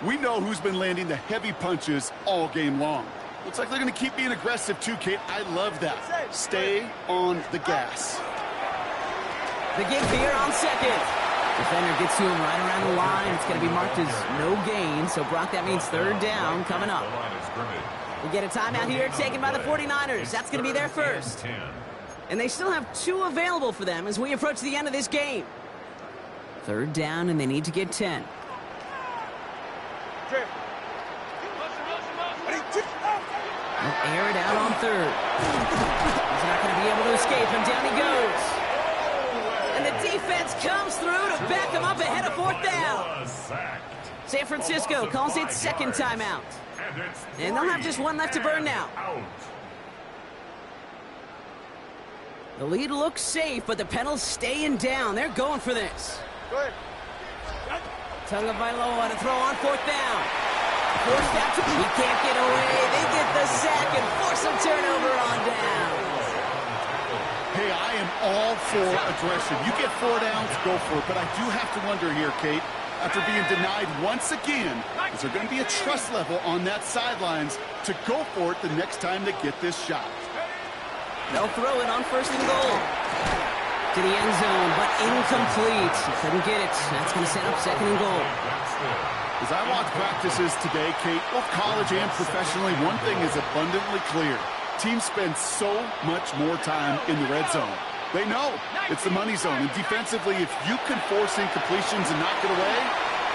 We know who's been landing the heavy punches all game long. Looks like they're going to keep being aggressive too, Kate. I love that. Stay on the gas. The give here on second. Defender gets to him right around the line. It's going to be marked as no gain. So, Brock, that means third down coming up. We get a timeout here taken by the 49ers. That's going to be their first. And they still have 2 available for them as we approach the end of this game. Third down, and they need to get 10. They'll air it out on third. He's not going to be able to escape, and down he goes. And the defense comes through to back him up ahead of fourth down. San Francisco calls it second timeout. And they'll have just one left to burn now. The lead looks safe, but the Penals staying down. They're going for this. Tagovailoa to throw on fourth down. Forced out to he can't get away. They get the sack and force a turnover on down. Hey, I am all for aggression. You get 4 downs, go for it. But I do have to wonder here, Kate, after being denied once again. Is there going to be a trust level on that sidelines to go for it the next time they get this shot? They'll throw it on 1st and goal. To the end zone, but incomplete. He couldn't get it. That's going to set up 2nd and goal. As I watch practices today, Kate, both college and professionally, one thing is abundantly clear. Teams spend so much more time in the red zone. They know it's the money zone. And defensively, if you can force incompletions and knock it away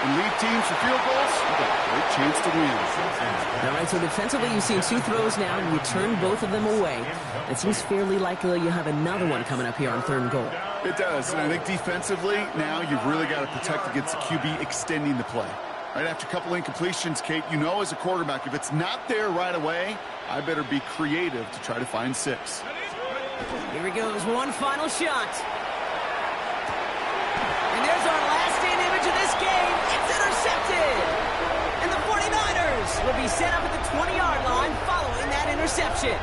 and lead teams for field goals, you've got a great chance to win. All right, so defensively, you've seen 2 throws now. You turn both of them away. It seems fairly likely you have another one coming up here on 3rd and goal. It does, and I think defensively, now you've really got to protect against the QB extending the play. Right after a couple incompletions, Kate, you know as a quarterback, if it's not there right away, I better be creative to try to find 6. Here he goes, one final shot. And there's our last-stand image of this game. It's intercepted. And the 49ers will be set up at the 20-yard line following that interception.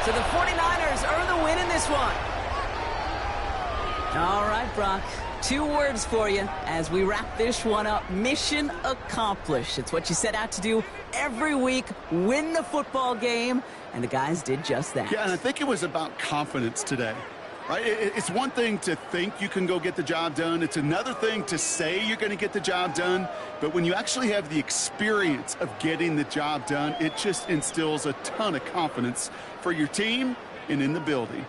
So the 49ers earn the win in this one. All right, Brock. 2 words for you as we wrap this one up. Mission accomplished. It's what you set out to do every week. Win the football game. And the guys did just that. Yeah, and I think it was about confidence today. Right? It's one thing to think you can go get the job done. It's another thing to say you're going to get the job done. But when you actually have the experience of getting the job done, it just instills a ton of confidence for your team and in the building.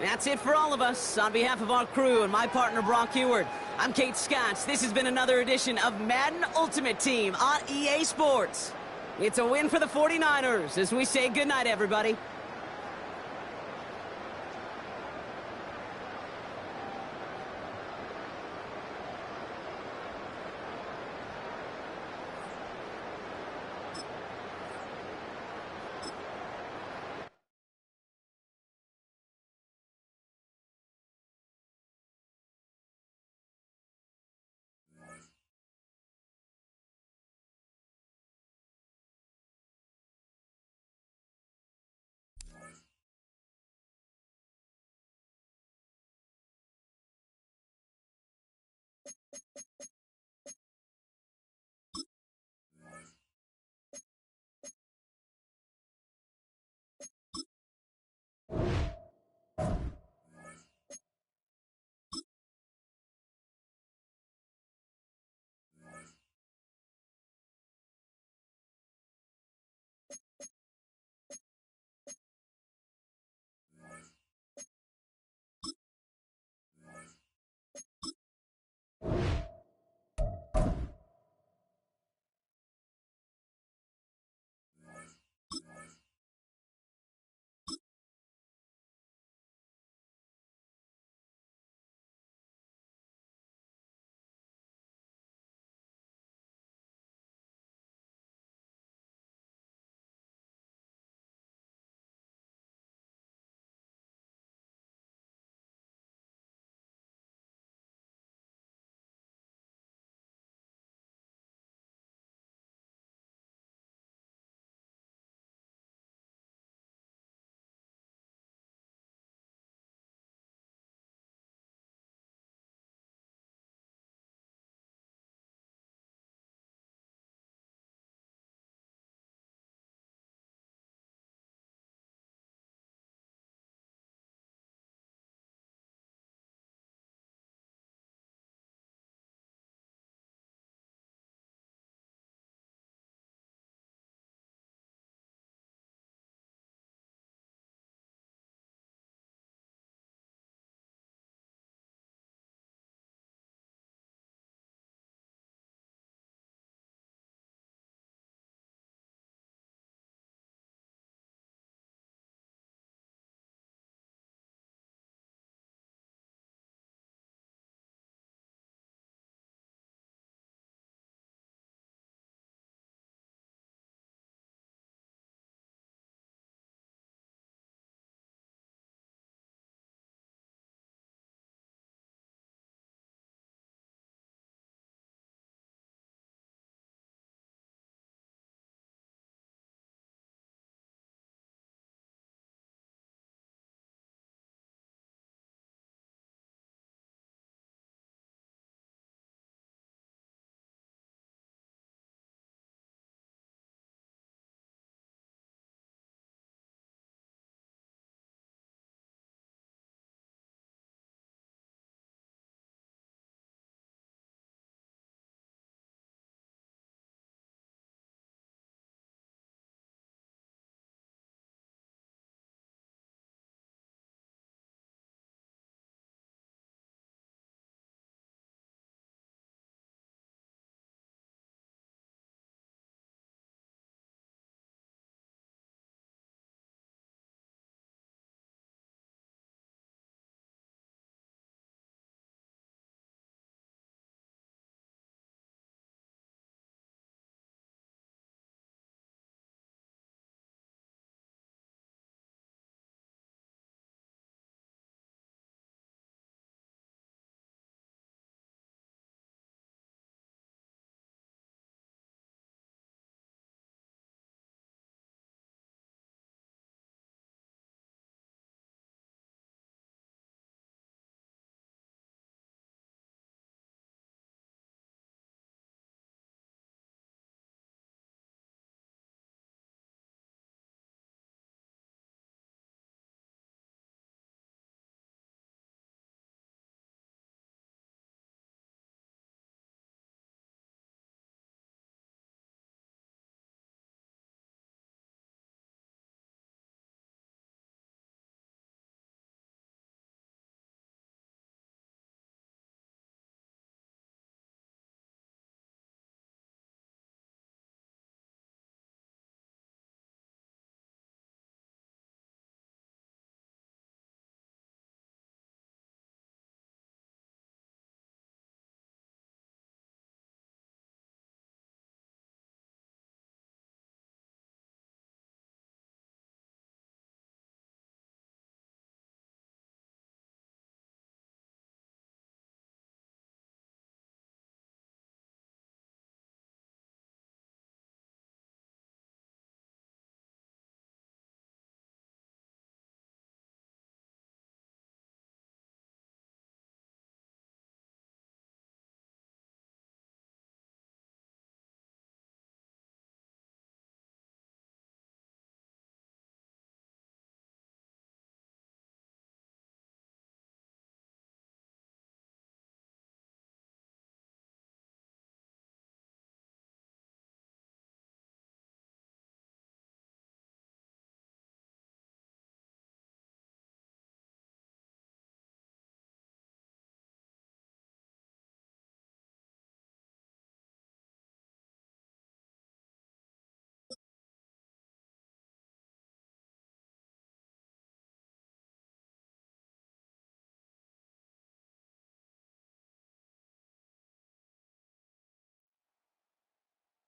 That's it for all of us. On behalf of our crew and my partner, Brock Huard, I'm Kate Scotts. This has been another edition of Madden Ultimate Team on EA Sports. It's a win for the 49ers as we say goodnight, everybody.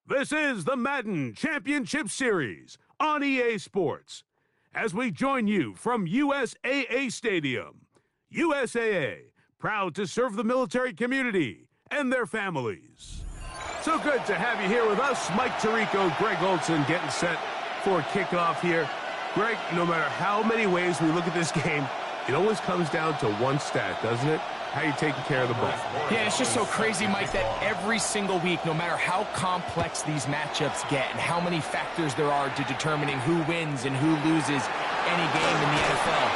This is the Madden Championship Series on EA Sports. As we join you from USAA Stadium, USAA, proud to serve the military community and their families. So good to have you here with us. Mike Tirico, Greg Olson getting set for kickoff here. Greg, no matter how many ways we look at this game, it always comes down to one stat, doesn't it? How you taking care of the ball. Yeah, it's just so crazy, Mike, that every single week, no matter how complex these matchups get and how many factors there are to determining who wins and who loses any game in the NFL,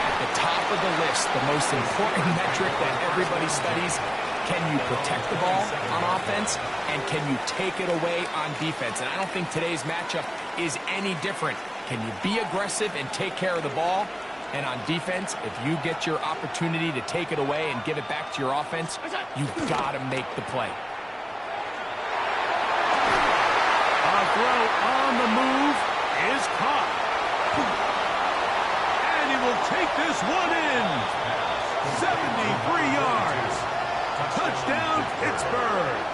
at the top of the list, the most important metric that everybody studies, can you protect the ball on offense and can you take it away on defense? And I don't think today's matchup is any different. Can you be aggressive and take care of the ball? And on defense, if you get your opportunity to take it away and give it back to your offense, you've got to make the play. A throw on the move is caught. And he will take this one in. 73 yards. Touchdown, Pittsburgh.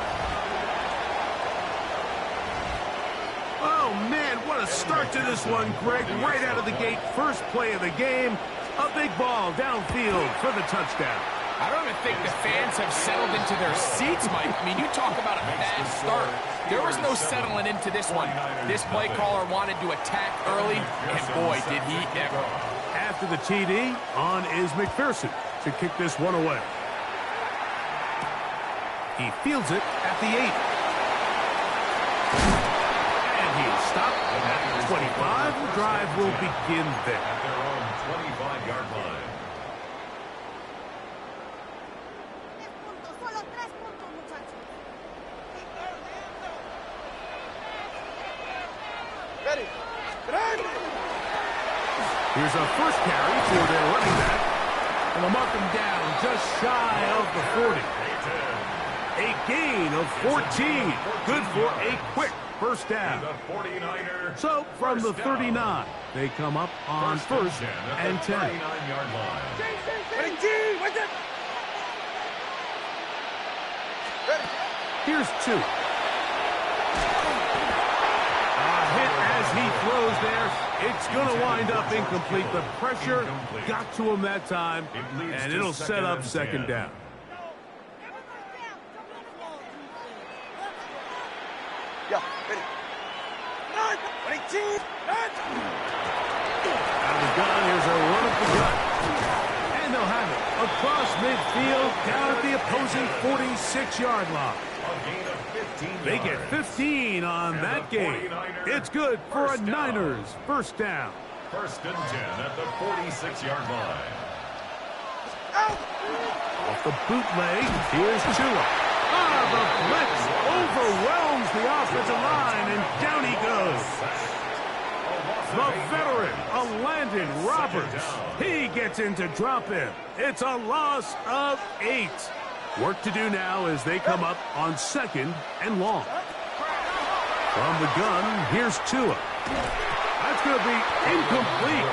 Oh, man, what a start to this one, Greg. Right out of the gate, first play of the game. A big ball downfield for the touchdown. I don't even think the fans have settled into their seats, Mike. I mean, you talk about a bad start. There was no settling into this one. This play caller wanted to attack early, and boy, did he ever. After the TD, on is McPherson to kick this one away. He fields it at the 8. Stop at 25. The drive will begin there. At their own 25-yard line. Here's a first carry for their running back. And they'll mark him down just shy of the 40. A gain of 14. Good for a quick first down. So from the 39, they come up on first and 10. 39-yard line. Here's 2. A hit as he throws there. It's going to wind up incomplete. The pressure got to him that time, and it'll set up second down. Out of the gun, here's a run up the gut. And they'll have it across midfield, down at the opposing 46-yard line. They get 15 on that game. It's good for a Niners first down. First and 10 at the 46-yard line. Off the bootleg, here's Tua. The blitz overwhelms the offensive line, and down he goes. The veteran, Landon Roberts. He gets in to drop him. It's a loss of 8. Work to do now as they come up on second and long. From the gun, here's Tua. That's going to be incomplete.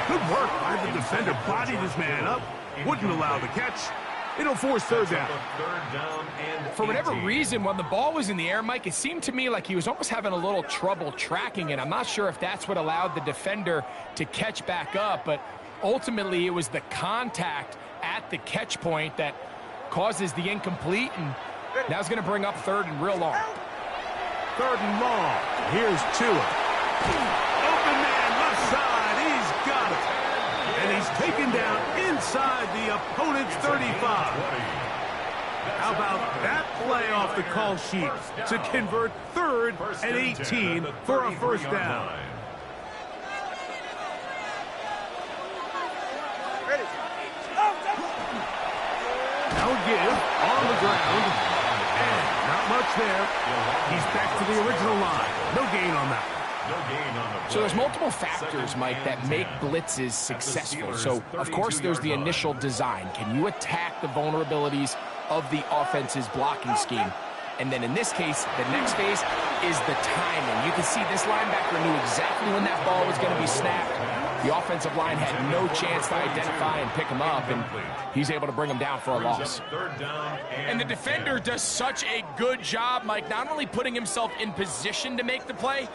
Good work by the defender. Bodied his man up. Wouldn't allow the catch. It'll force third down. For whatever reason, when the ball was in the air, Mike, it seemed to me like he was almost having a little trouble tracking it. I'm not sure if that's what allowed the defender to catch back up, but ultimately it was the contact at the catch point that causes the incomplete, and now it's going to bring up third and real long. Third and long. Here's Tua. Open man left side. He's got it. And he's taken down inside the opponent's 35. How about that play off the call sheet to convert third and 18 for a first down? Now give on the ground. And not much there. He's back to the original line. No gain on that. So there's multiple factors, Mike, that make blitzes successful. So, of course, there's the initial design. Can you attack the vulnerabilities of the offense's blocking scheme? And then in this case, the next phase, is the timing. You can see this linebacker knew exactly when that ball was going to be snapped. The offensive line had no chance to identify and pick him up, and he's able to bring him down for a loss. And the defender does such a good job, Mike, not only putting himself in position to make the play,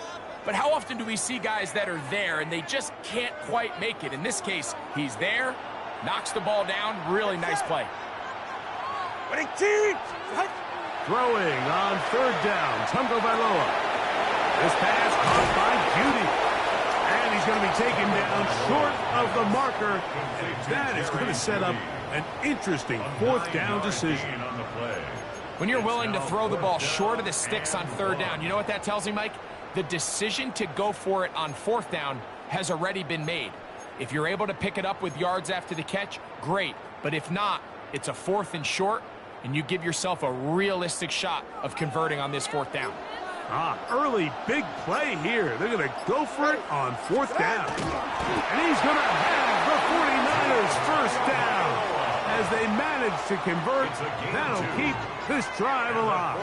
but how often do we see guys that are there and they just can't quite make it? In this case, he's there, knocks the ball down, really nice play. Throwing on third down, Tungo Bailoa. This pass caught by Judy. And he's going to be taken down short of the marker. And that is going to set up an interesting fourth down decision. When you're willing to throw the ball short of the sticks on third down, you know what that tells me, Mike? The decision to go for it on fourth down has already been made. If you're able to pick it up with yards after the catch, great. But if not, it's a 4th and short, and you give yourself a realistic shot of converting on this fourth down. Early big play here. They're going to go for it on fourth down. And he's going to have the 49ers first down. As they manage to convert, that'll keep this drive alive.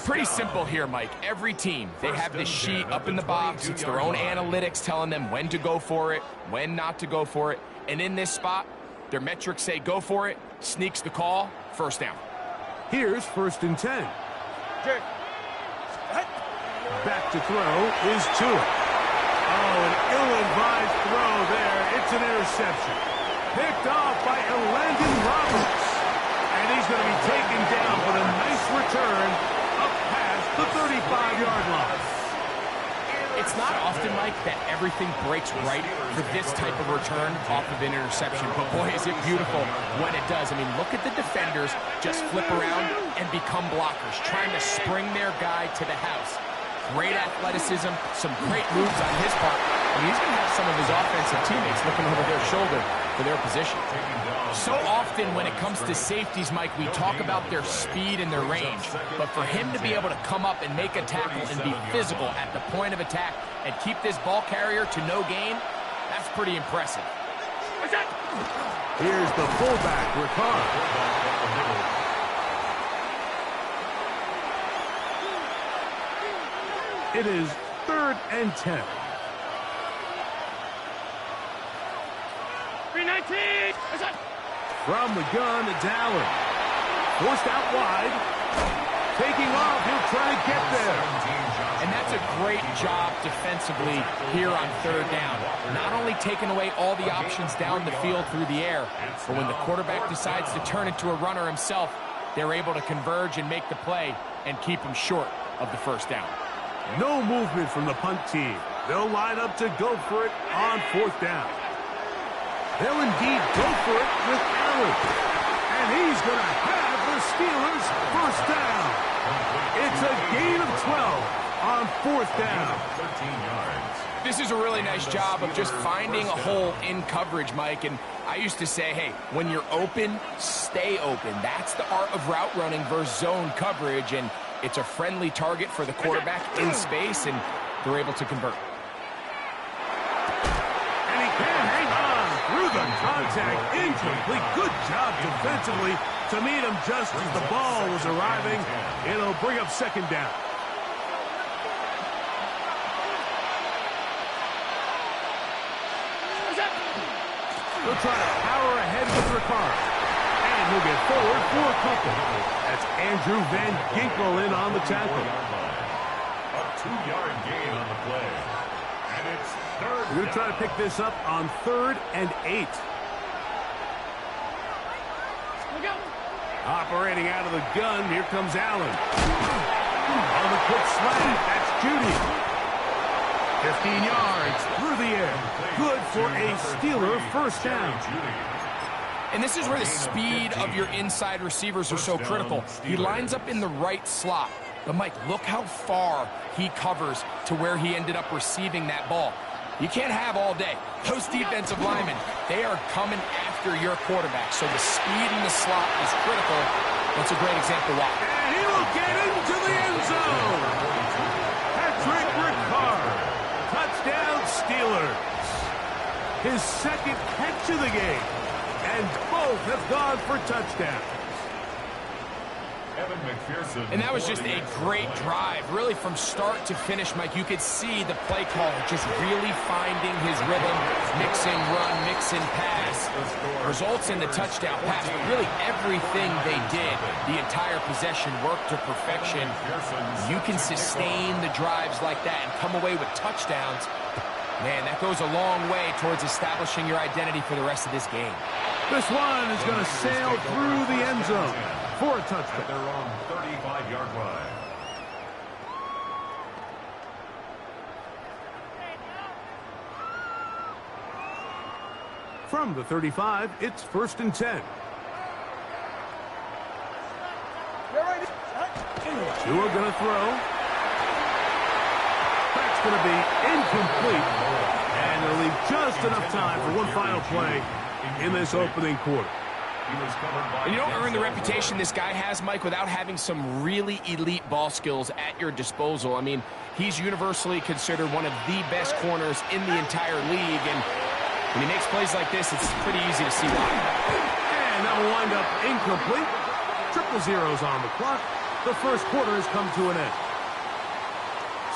Pretty simple here, Mike. Every team, they have this sheet up in the box. It's their own analytics telling them when to go for it, when not to go for it. And in this spot, their metrics say go for it, sneaks the call, first down. Here's 1st and 10. Back to throw is Tua. Oh, an ill-advised throw there. It's an interception. Picked off by Elandon Roberts. And he's going to be taken down with a nice return up past the 35-yard line. It's not often, Mike, that everything breaks right for this type of return off of an interception. But boy, is it beautiful when it does. I mean, look at the defenders just flip around and become blockers, trying to spring their guy to the house. Great athleticism, some great moves on his part. And he's going to have some of his offensive teammates looking over their shoulder for their position. So often when it comes to safeties, Mike, we talk about their speed and their range. But for him to be able to come up and make a tackle and be physical at the point of attack and keep this ball carrier to no gain, that's pretty impressive. Here's the fullback, Ricard. It is 3rd and 10. 319. From the gun, it's Allen. Forced out wide. Taking off, he'll try to get there. And that's a great job defensively here on third down. Not only taking away all the options down the field through the air, but when the quarterback decides to turn into a runner himself, they're able to converge and make the play and keep him short of the first down. No movement from the punt team. They'll line up to go for it on fourth down. They'll indeed go for it with Allen. And he's going to have the Steelers first down. It's a gain of 12 on fourth down. 13 yards. This is a really nice job of just finding a hole in coverage, Mike. And I used to say, hey, when you're open, stay open. That's the art of route running versus zone coverage. And it's a friendly target for the quarterback in space, and they're able to convert. And he can hang on through the contact. Incomplete. Good job defensively to meet him just as the ball was arriving. It'll bring up second down. He'll try to power ahead with Ricard. And he'll get forward for a couple. That's Andrew Van Ginkel in on the tackle. A 2-yard gain on the play. And it's third. We're going to try to pick this up on 3rd and 8. Operating out of the gun, here comes Allen. On the quick slant, that's Judy. 15 yards through the air. Good for a Steeler first down. And this is where the speed of your inside receivers are so critical. He lines up in the right slot. But, Mike, look how far he covers to where he ended up receiving that ball. You can't have all day. Those defensive linemen, they are coming after your quarterback. So the speed in the slot is critical. That's a great example why. And he will get into the end zone. Patrick Ricard. Touchdown Steelers. His second catch of the game. And both have gone for touchdowns. Evan McPherson. And that was just a great drive. Really, from start to finish, Mike, you could see the play caller just really finding his rhythm, mixing run, mixing pass. Results in the touchdown pass. But really, everything they did, the entire possession worked to perfection. You can sustain the drives like that and come away with touchdowns. Man, that goes a long way towards establishing your identity for the rest of this game. This one is going to sail through the end zone for a touchdown. At their own 35-yard line. From the 35, it's 1st and 10. Tua going to throw. That's going to be incomplete. And they'll leave just enough time for one final play in this opening quarter. And you don't earn the reputation this guy has, Mike, without having some really elite ball skills at your disposal. I mean, he's universally considered one of the best corners in the entire league. And when he makes plays like this, it's pretty easy to see why. And that will wind up incomplete. Triple zeros on the clock. The first quarter has come to an end.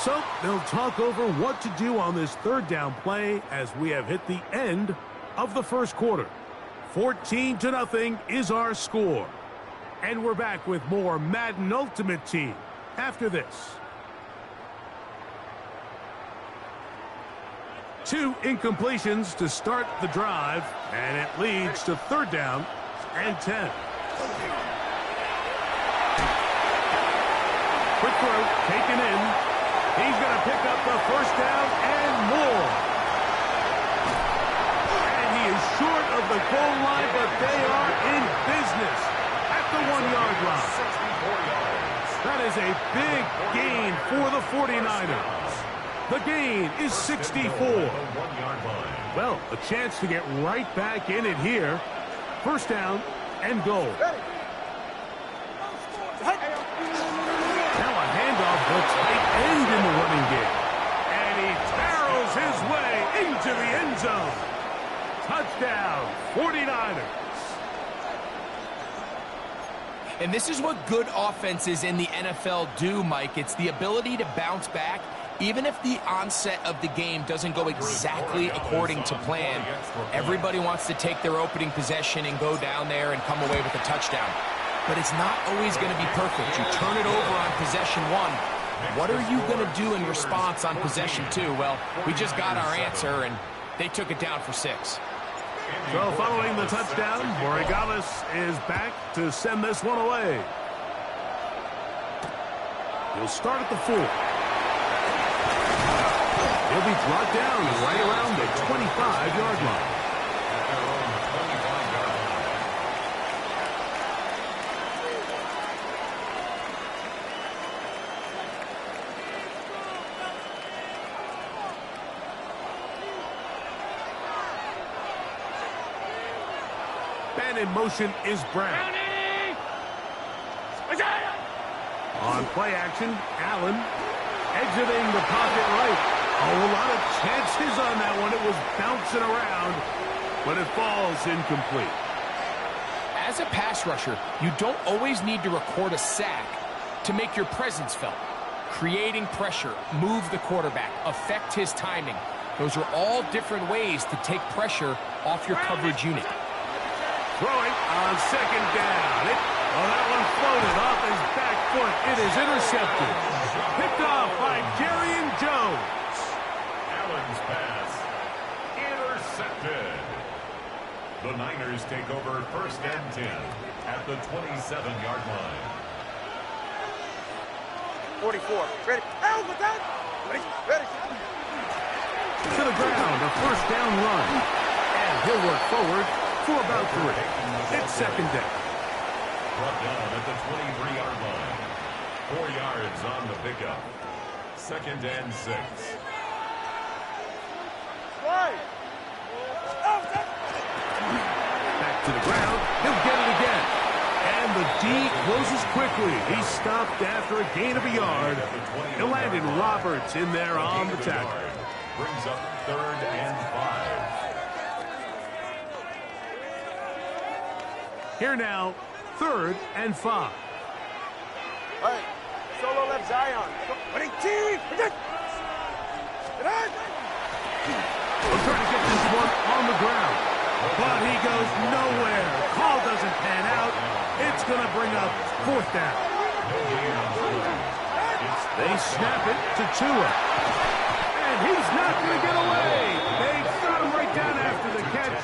So they'll talk over what to do on this third down play as we have hit the end of the first quarter. 14-0 is our score. And we're back with more Madden Ultimate Team after this. 2 incompletions to start the drive, and it leads to 3rd down and 10. Quick throw, taken in. He's going to pick up the first down and more. And he is short of the goal line, but they are in business at the 1-yard line. That is a big gain for the 49ers. The gain is 64. Well, a chance to get right back in it here. First down and goal. Now a handoff to tight end in the running game. And he barrels his way into the end zone. Touchdown, 49ers. And this is what good offenses in the NFL do, Mike. It's the ability to bounce back, even if the onset of the game doesn't go exactly according to plan. Everybody wants to take their opening possession and go down there and come away with a touchdown. But it's not always going to be perfect. You turn it over on possession 1. What are you going to do in response on possession 2? Well, we just got our answer, and they took it down for 6. So following the touchdown, Borregales is back to send this one away. He'll start at the 4. He'll be brought down right around the 25-yard line. And in motion is Brown. On play action, Allen exiting the pocket right. Oh, a lot of chances on that one. It was bouncing around, but it falls incomplete. As a pass rusher, you don't always need to record a sack to make your presence felt. Creating pressure, move the quarterback, affect his timing. Those are all different ways to take pressure off your coverage unit. Throwing on second down. That one floated off his back foot. It is intercepted. Picked off by Jarrian Jones. Allen's pass intercepted. The Niners take over 1st and 10 at the 27-yard line. 44. Ready. Out with that. Ready. Ready. To the ground, a first down run. And he'll work forward for about 3. It's second down. Brought down at the 23-yard line. 4 yards on the pickup. 2nd and 6. Right. Back to the ground. He'll get it again. And the D closes quickly. He stopped after a gain of a yard. It landed Roberts in there on the tackle. Brings up 3rd and 5. Here now, 3rd and 5. Hey, solo left Zion. Running team. We're trying to get this one on the ground. But he goes nowhere. Call doesn't pan out. It's going to bring up fourth down. They snap it to Tua. And he's not going to get away. They got him right down after the catch.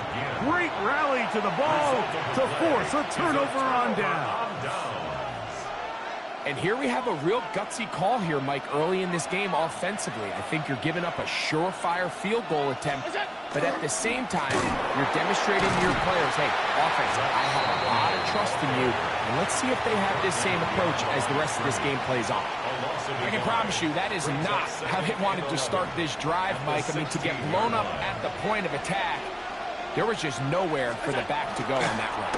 Great rally to the ball to force a turnover on down. And here we have a real gutsy call here, Mike, early in this game offensively. I think you're giving up a surefire field goal attempt, but at the same time, you're demonstrating to your players, hey, offense, I have a lot of trust in you, and let's see if they have this same approach as the rest of this game plays on. I can promise you that is not how they wanted to start this drive, Mike. I mean, to get blown up at the point of attack, there was just nowhere for the back to go on that run.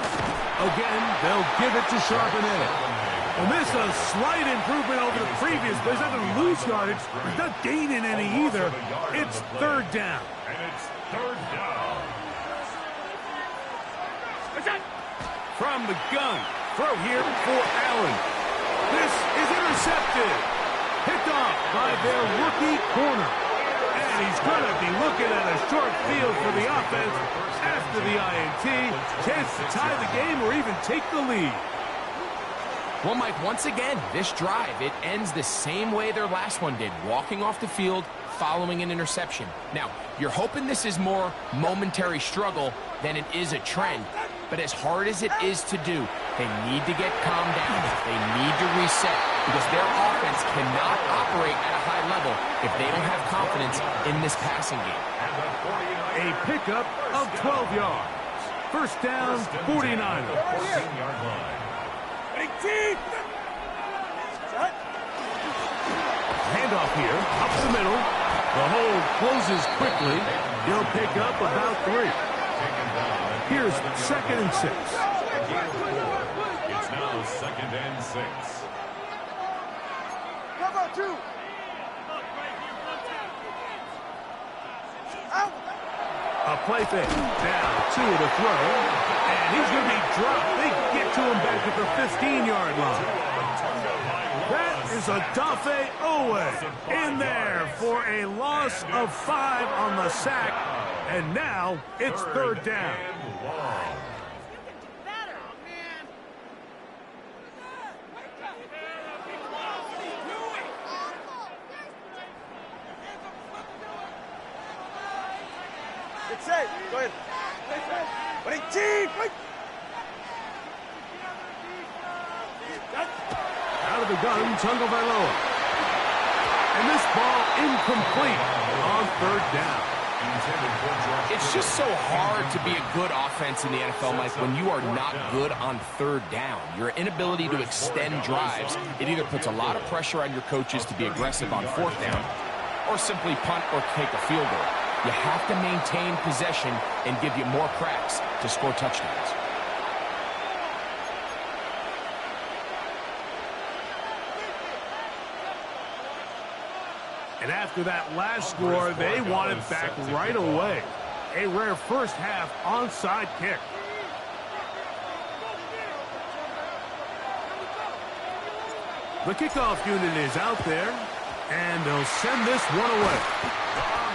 Again, they'll give it to Charbonnet. And this is a slight improvement over the previous play. He's not going to lose yardage. He's not gaining any either. It's third down. And it's third down. From the gun. Throw here for Allen. This is intercepted. Picked off by their rookie corner. And he's going to be looking at a short field for the offense after the INT. Chance to tie the game or even take the lead. Well, Mike, once again, this drive, it ends the same way their last one did, walking off the field, following an interception. Now, you're hoping this is more momentary struggle than it is a trend, but as hard as it is to do, they need to get calmed down. They need to reset because their offense cannot operate at a high level if they don't have confidence in this passing game. A pickup of 12 yards. First down, 49ers. 14-yard line. Handoff here, up the middle. The hold closes quickly. He'll pick up about 3. Here's 2nd and 6. It's now 2nd and 6. Cover 2. Out. A play fake. Down 2 to throw. And he's going to be dropped. They get to him back at the 15-yard line. That is Odafe Oweh in there for a loss of 5 on the sack. And now it's third down. It's safe. Go ahead. Running team. Out of the gun, Tagovailoa. And this ball incomplete on third down. It's just so hard to be a good offense in the NFL, Mike, when you are not good on third down. Your inability to extend drives, it either puts a lot of pressure on your coaches to be aggressive on fourth down or simply punt or take a field goal. You have to maintain possession and give you more cracks to score touchdowns. And after that last score, they want it back right away. A rare first half onside kick. The kickoff unit is out there, and they'll send this one away.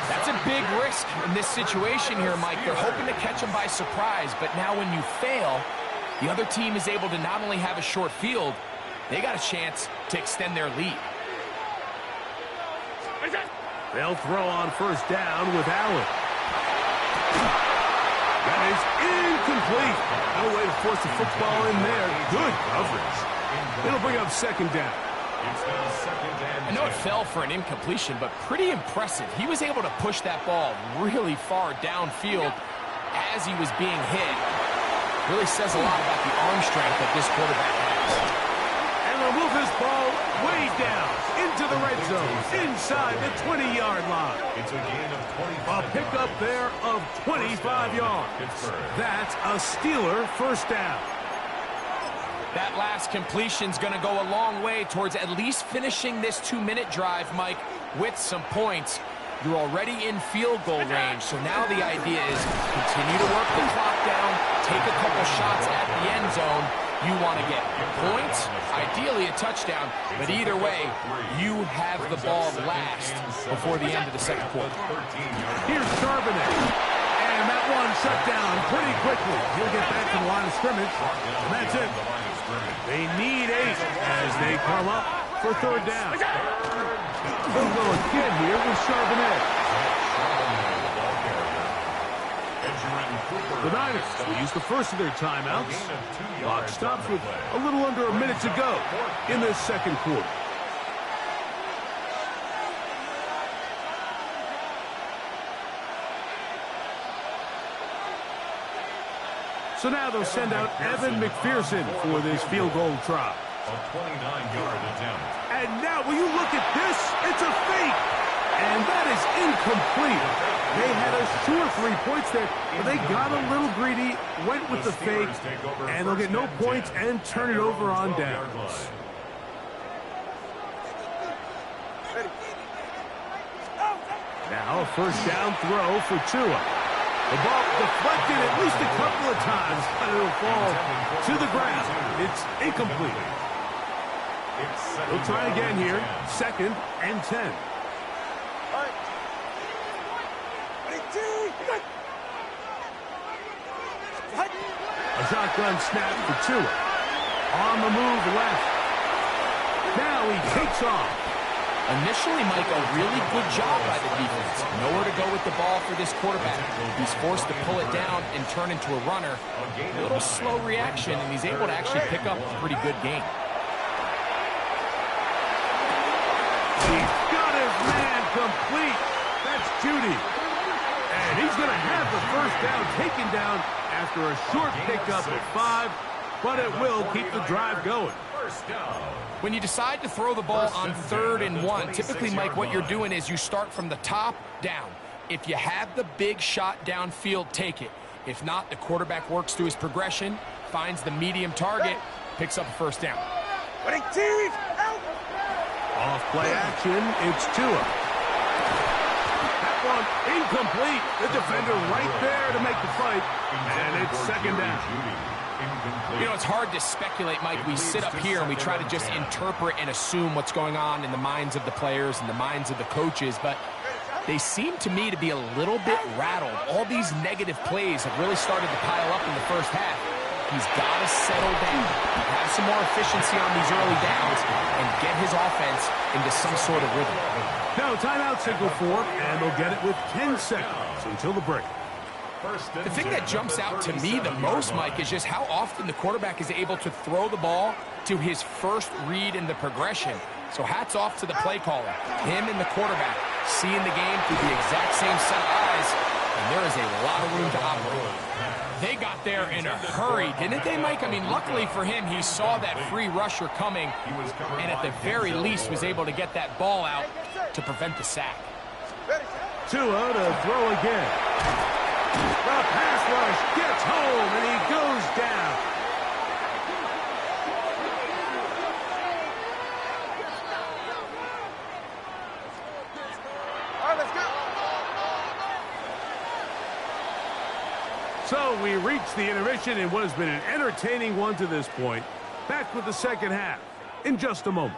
That's a big risk in this situation here, Mike. They're hoping to catch them by surprise, but now when you fail, the other team is able to not only have a short field, they got a chance to extend their lead. They'll throw on first down with Allen. That is incomplete. No way to force the football in there. Good coverage. It'll bring up second down. I know it fell for an incompletion, but pretty impressive. He was able to push that ball really far downfield as he was being hit. Really says a lot about the arm strength that this quarterback has. And they'll move this ball way down into the red zone, inside the 20-yard line. It's a gain of 25. A pickup there of 25 yards. That's a Steeler first down. That last completion's going to go a long way towards at least finishing this 2-minute drive, Mike, with some points. You're already in field goal range, so now the idea is continue to work the clock down, take a couple shots at the end zone. You want to get points, ideally a touchdown, but either way, you have the ball last before the end of the second quarter. Here's Charbonnet. And that one shut down pretty quickly. He'll get back to the line of scrimmage. And that's it. They need 8 as they come up for third down. They'll go again here with Charbonnet. The Niners will use the first of their timeouts. Clock stops with a little under a minute to go in this second quarter. So now they'll send out Evan McPherson for this field goal try. A 29-yard attempt. And now, will you look at this? It's a fake. And that is incomplete. They had a sure 3 points there, but they got a little greedy, went with the fake, and they'll get no points and turn it over on downs. Now a first down throw for Tua. The ball deflected at least a couple of times, but it'll fall to the ground. It's incomplete. They'll try again here. 2nd and 10. A shotgun snap for Tua. On the move left. Now he takes off. Initially, Mike, a really good job by the defense. Nowhere to go with the ball for this quarterback. He's forced to pull it down and turn into a runner. A little slow reaction, and he's able to actually pick up a pretty good game. He's got his man complete. That's Judy. And he's going to have the first down taken down after a short pickup at 5, but it will keep the drive going. When you decide to throw the ball on 3rd and 1, typically, Mike, what you're doing is you start from the top down. If you have the big shot downfield, take it. If not, the quarterback works through his progression, finds the medium target, picks up a first down. Off play action, it's Tua. That one incomplete. The defender right there to make the fight, and it's 2nd down. You know, it's hard to speculate, Mike. We sit up here and we try to just interpret and assume what's going on in the minds of the players and the minds of the coaches, but they seem to me to be a little bit rattled. All these negative plays have really started to pile up in the first half. He's got to settle down, have some more efficiency on these early downs, and get his offense into some sort of rhythm. No, timeout signal for, and they'll get it with 10 seconds until the break. The thing that jumps out to me the most, Mike, is just how often the quarterback is able to throw the ball to his first read in the progression. So hats off to the play caller. Him and the quarterback seeing the game through the exact same set of eyes, and there is a lot of room to operate. They got there in a hurry, didn't they, Mike? I mean, luckily for him, he saw that free rusher coming, and at the very least was able to get that ball out to prevent the sack. Tua to throw again. The pass rush gets home, and he goes down. All right, let's go. So we reach the intermission in what has been an entertaining one to this point. Back with the second half in just a moment.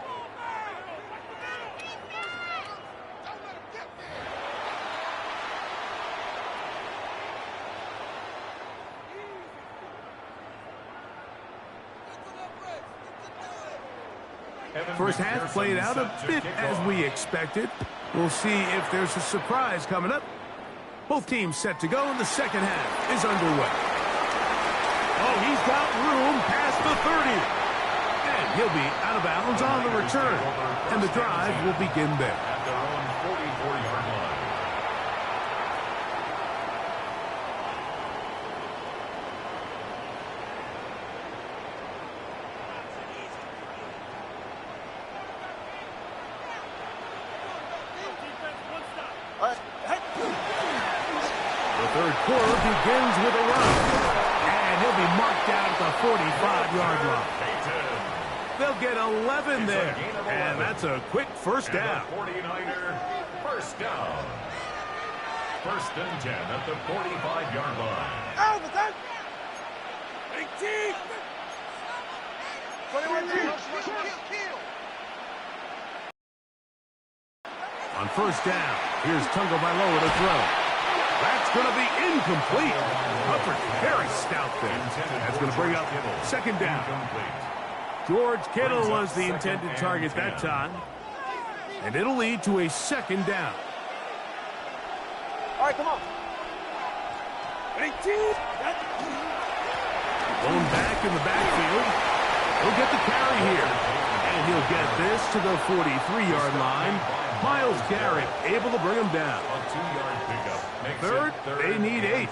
First half played out a bit as we expected. We'll see if there's a surprise coming up. Both teams set to go, and the second half is underway. Oh, he's got room past the 30. And he'll be out of bounds on the return. And the drive will begin there. At their own 44-yard line. The third quarter begins with a run. And he'll be marked down at the 45-yard line. They'll get 11 there. And that's a quick first down. First down. First and 10 at the 45-yard line. Out of the 18. 21 deep. On first down, here's Tagovailoa to throw. That's going to be incomplete. Hubbard very stout there. That's going to bring up second down. George Kittle was the intended target that time. And it'll lead to a second down. All right, come on. 18. Going back in the backfield. He'll get the carry here. And he'll get this to the 43-yard line. Myles Garrett able to bring him down. A 2-yard pickup. Third, they need 8.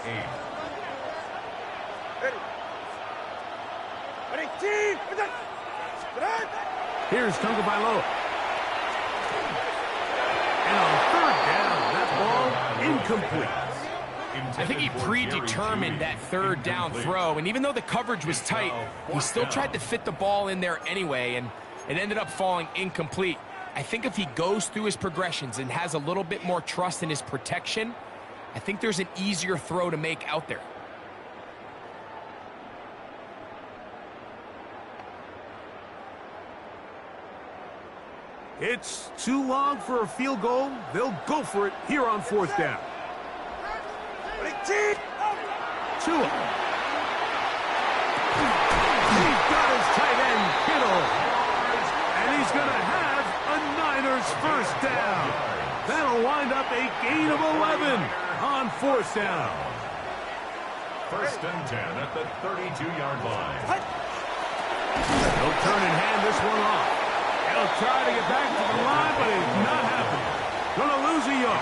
18. Here's Tagovailoa. And on third down, that ball incomplete. I think he predetermined that third down throw, and even though the coverage was tight, he still tried to fit the ball in there anyway, and it ended up falling incomplete. I think if he goes through his progressions and has a little bit more trust in his protection, I think there's an easier throw to make out there. It's too long for a field goal. They'll go for it here on fourth down. 18. Tua. He's got his tight end, Kittle. And he's going to have a Niners first down. That'll wind up a gain of 11 on fourth down. First and 10 at the 32-yard line. He'll turn and hand this one off. He'll try to get back to the line, but it's not happening. Going to lose a yard.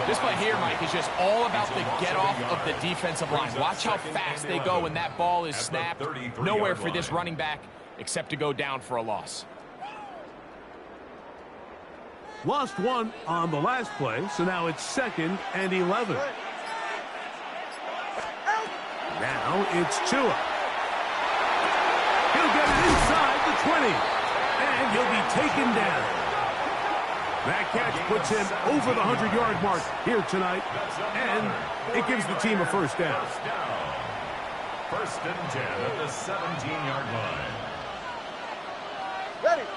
This play here, Mike, is just all about the get-off of the defensive line. Watch how fast they go when that ball is snapped. Nowhere for this running back except to go down for a loss. Lost one on the last play, so now it's 2nd and 11. Now it's Tua. He'll get it inside the 20, and he'll be taken down. That catch puts him over the 100-yard mark here tonight, and it gives the team a first down. First and 10 at the 17-yard line. Ready.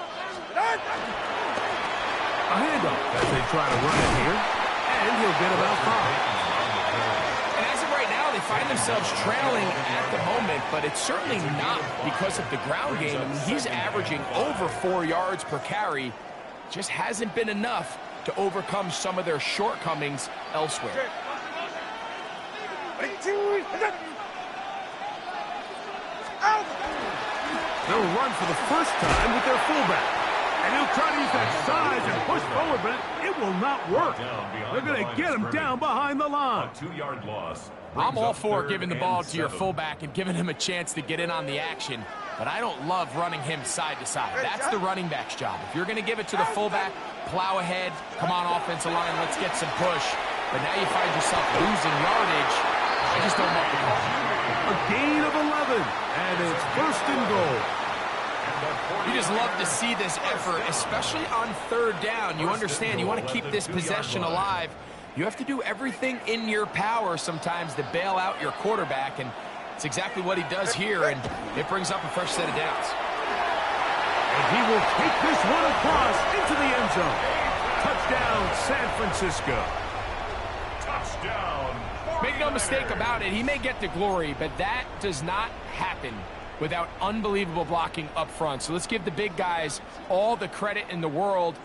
A handoff as they try to run it here, and he'll get about 5. And as of right now, they find themselves trailing at the moment, but it's certainly not because of the ground game. I mean, he's averaging over 4 yards per carry. Just hasn't been enough to overcome some of their shortcomings elsewhere. They'll run for the first time with their fullback. And he'll try to use that size and push forward, but it will not work. They're going to get him down behind the line. A 2-yard loss. I'm all for giving the ball to your fullback and giving him a chance to get in on the action, but I don't love running him side to side. That's the running back's job. If you're going to give it to the fullback, plow ahead, come on offensive line, let's get some push. But now you find yourself losing yardage. I just don't like the call. A gain of 11, and it's first and goal. You just love to see this effort, especially on third down. You understand, you want to keep this possession alive. You have to do everything in your power sometimes to bail out your quarterback, and it's exactly what he does here, and it brings up a fresh set of downs. And he will take this one across into the end zone. Touchdown, San Francisco. Touchdown. Make no mistake about it, he may get the glory, but that does not happen without unbelievable blocking up front. So let's give the big guys all the credit in the world.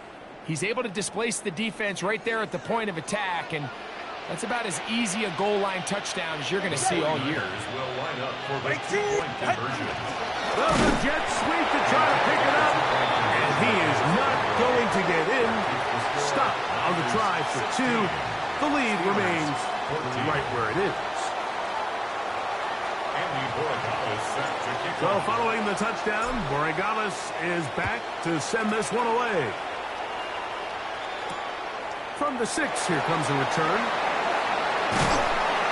He's able to displace the defense right there at the point of attack, and that's about as easy a goal line touchdown as you're going to see all year. Will line up for the 2-point conversion. Well, the Jets sweep to try to pick it up, and he is not going to get in. Stop on the try for 2. The lead remains right where it is. Well, following the touchdown, Borregales is back to send this one away. From the 6, here comes a return.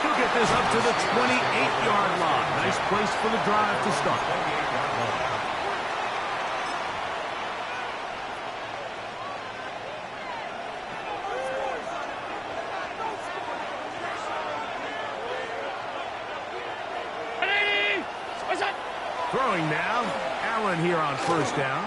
He'll get this up to the 28-yard line. Nice place for the drive to start. Throwing now. Allen here on first down.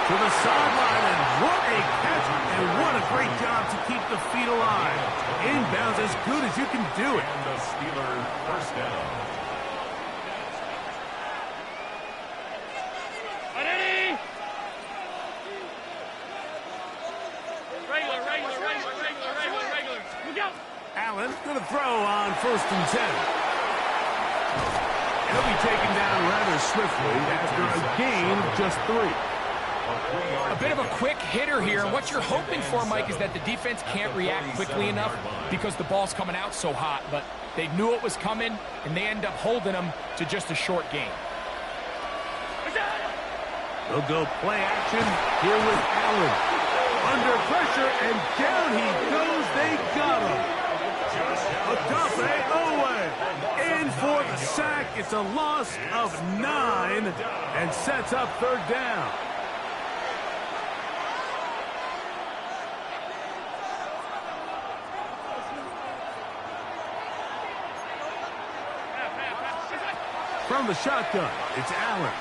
To the sideline, and what a catch, and what a great job to keep the feet alive. Inbounds as good as you can do it. And the Steelers first down. Allen going to throw on first and 10. He'll be taken down rather swiftly after a gain of just 3. A bit of a quick hitter here. What you're hoping for, Mike, is that the defense can't react quickly enough because the ball's coming out so hot. But they knew it was coming, and they end up holding them to just a short gain. They'll go play action here with Allen. Under pressure, and down he goes. They got him. Odafe Oweh in for the sack. It's a loss of 9 and sets up third down. From the shotgun, it's Allen.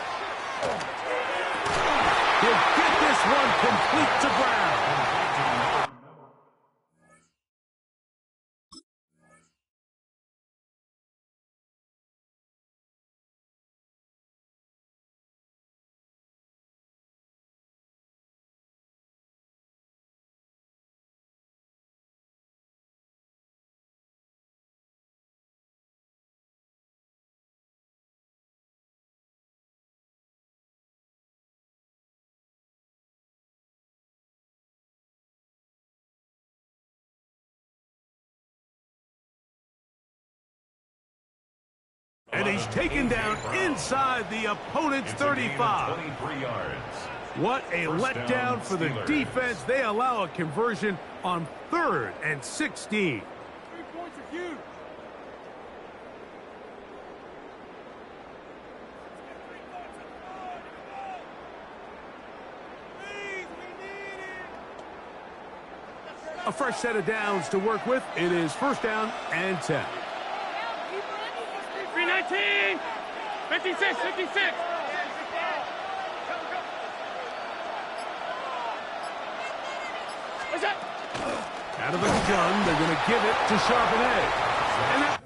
He'll get this one complete to Brown. And he's taken down inside the opponent's 35. 23 yards. What a letdown for the defense. They allow a conversion on 3rd and 16. 3 points are huge. Please, we need it. A fresh set of downs to work with. It is first down and 10. 319, 56, 56. What's that? Out of the gun, they're going to give it to Charbonnet. And that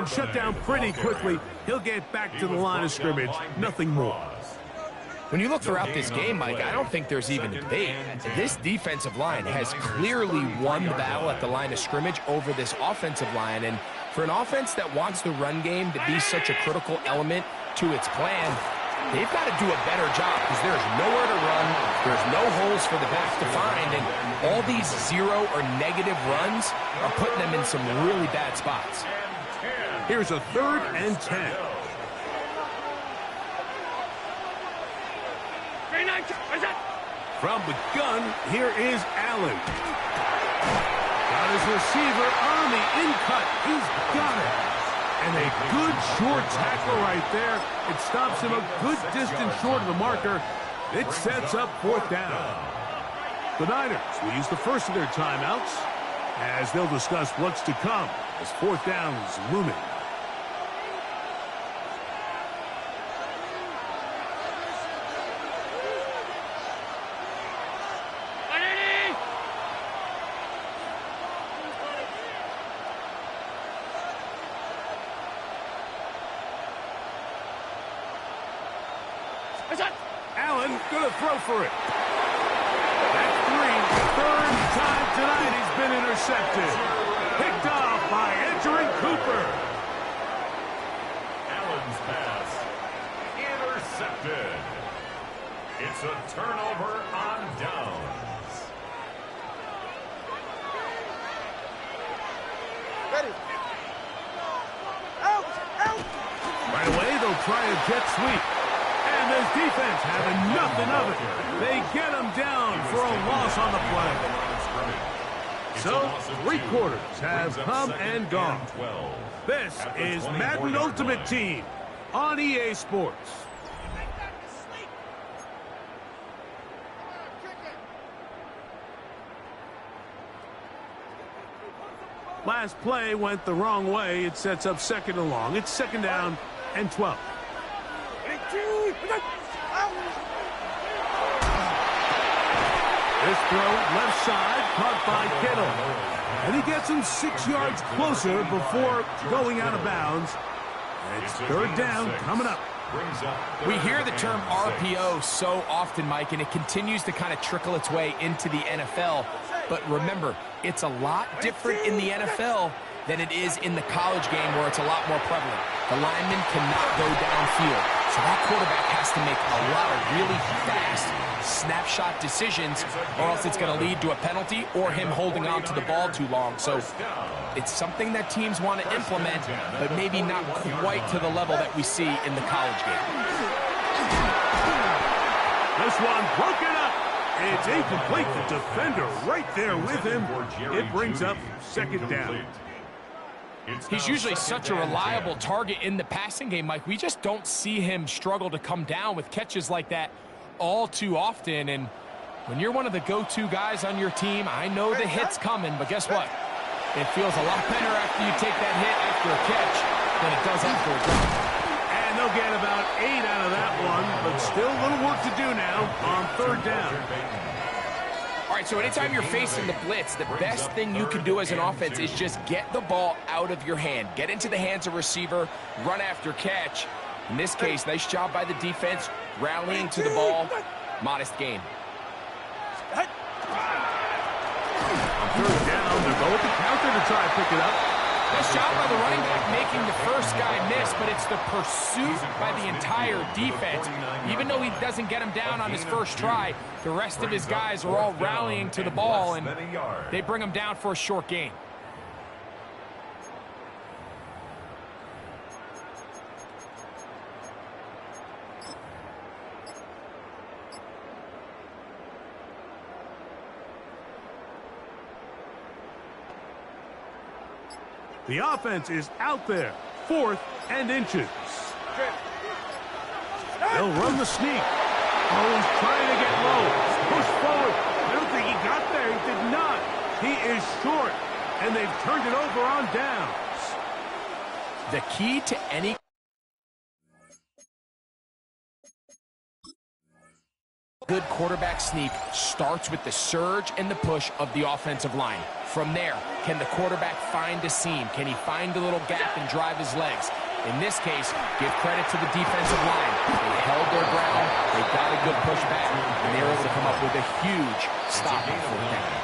shut down pretty quickly. He'll get back to the line of scrimmage. Nothing more. When you look throughout this game, Mike, I don't think there's even debate. This defensive line has clearly won the battle at the line of scrimmage over this offensive line. And for an offense that wants the run game to be such a critical element to its plan, they've got to do a better job because there's nowhere to run. There's no holes for the back to find. And all these 0 or negative runs are putting them in some really bad spots. Here's a 3rd and 10. From the gun, here is Allen. Got his receiver on the in-cut. He's got it. And a good short tackle right there. It stops him a good distance short of the marker. It sets up 4th down. The Niners will use the first of their timeouts as they'll discuss what's to come as fourth down is looming. Allen gonna throw for it. That's three. Third time tonight he's been intercepted. Picked off by Edgerrin Cooper. Allen's pass intercepted. It's a turnover on downs. Ready. Out! Out! Right away they'll try a jet sweep. And this defense having nothing of it. They get him down for a loss on the play. So, 3 quarters have come and gone. This is Madden Ultimate Team on EA Sports. Last play went the wrong way. It sets up second and long. It's second down and 12. This throw left side caught by Kittle. And he gets him 6 yards closer before going out of bounds. It's third down coming up. We hear the term RPO so often, Mike, and it continues to kind of trickle its way into the NFL. But remember, it's a lot different in the NFL than it is in the college game where it's a lot more prevalent. The lineman cannot go downfield. So that quarterback has to make a lot of really fast snapshot decisions, or else it's going to lead to a penalty or him holding on to the ball too long. So it's something that teams want to implement, but maybe not quite to the level that we see in the college game. This one broken up. It's incomplete. The defender right there with him. It brings up second down. He's usually such a reliable target in the passing game, Mike. We just don't see him struggle to come down with catches like that all too often. And when you're one of the go-to guys on your team, I know the hit's coming, but guess what? It feels a lot better after you take that hit after a catch than it does after a drop. And they'll get about 8 out of that one, but still a little work to do now on third down. All right, so anytime you're facing the blitz, the best thing you can do as an offense is just get the ball out of your hand. Get into the hands of receiver, run after catch. In this case, nice job by the defense, rallying to the ball. Modest gain. On third down, they'll go with the counter to try and pick it up. Nice job by the running back making the first guy miss, but it's the pursuit by the entire defense. Even though he doesn't get him down on his first try, the rest of his guys are all rallying to the ball, and they bring him down for a short gain. The offense is out there, 4th and inches. They'll run the sneak. Oh, he's trying to get low. Push forward. I don't think he got there. He did not. He is short, and they've turned it over on downs. The key to any good quarterback sneak starts with the surge and the push of the offensive line. From there, can the quarterback find a seam? Can he find a little gap and drive his legs? In this case, give credit to the defensive line. They held their ground, they got a good push back, and they were able to come up with a huge stop on fourth down.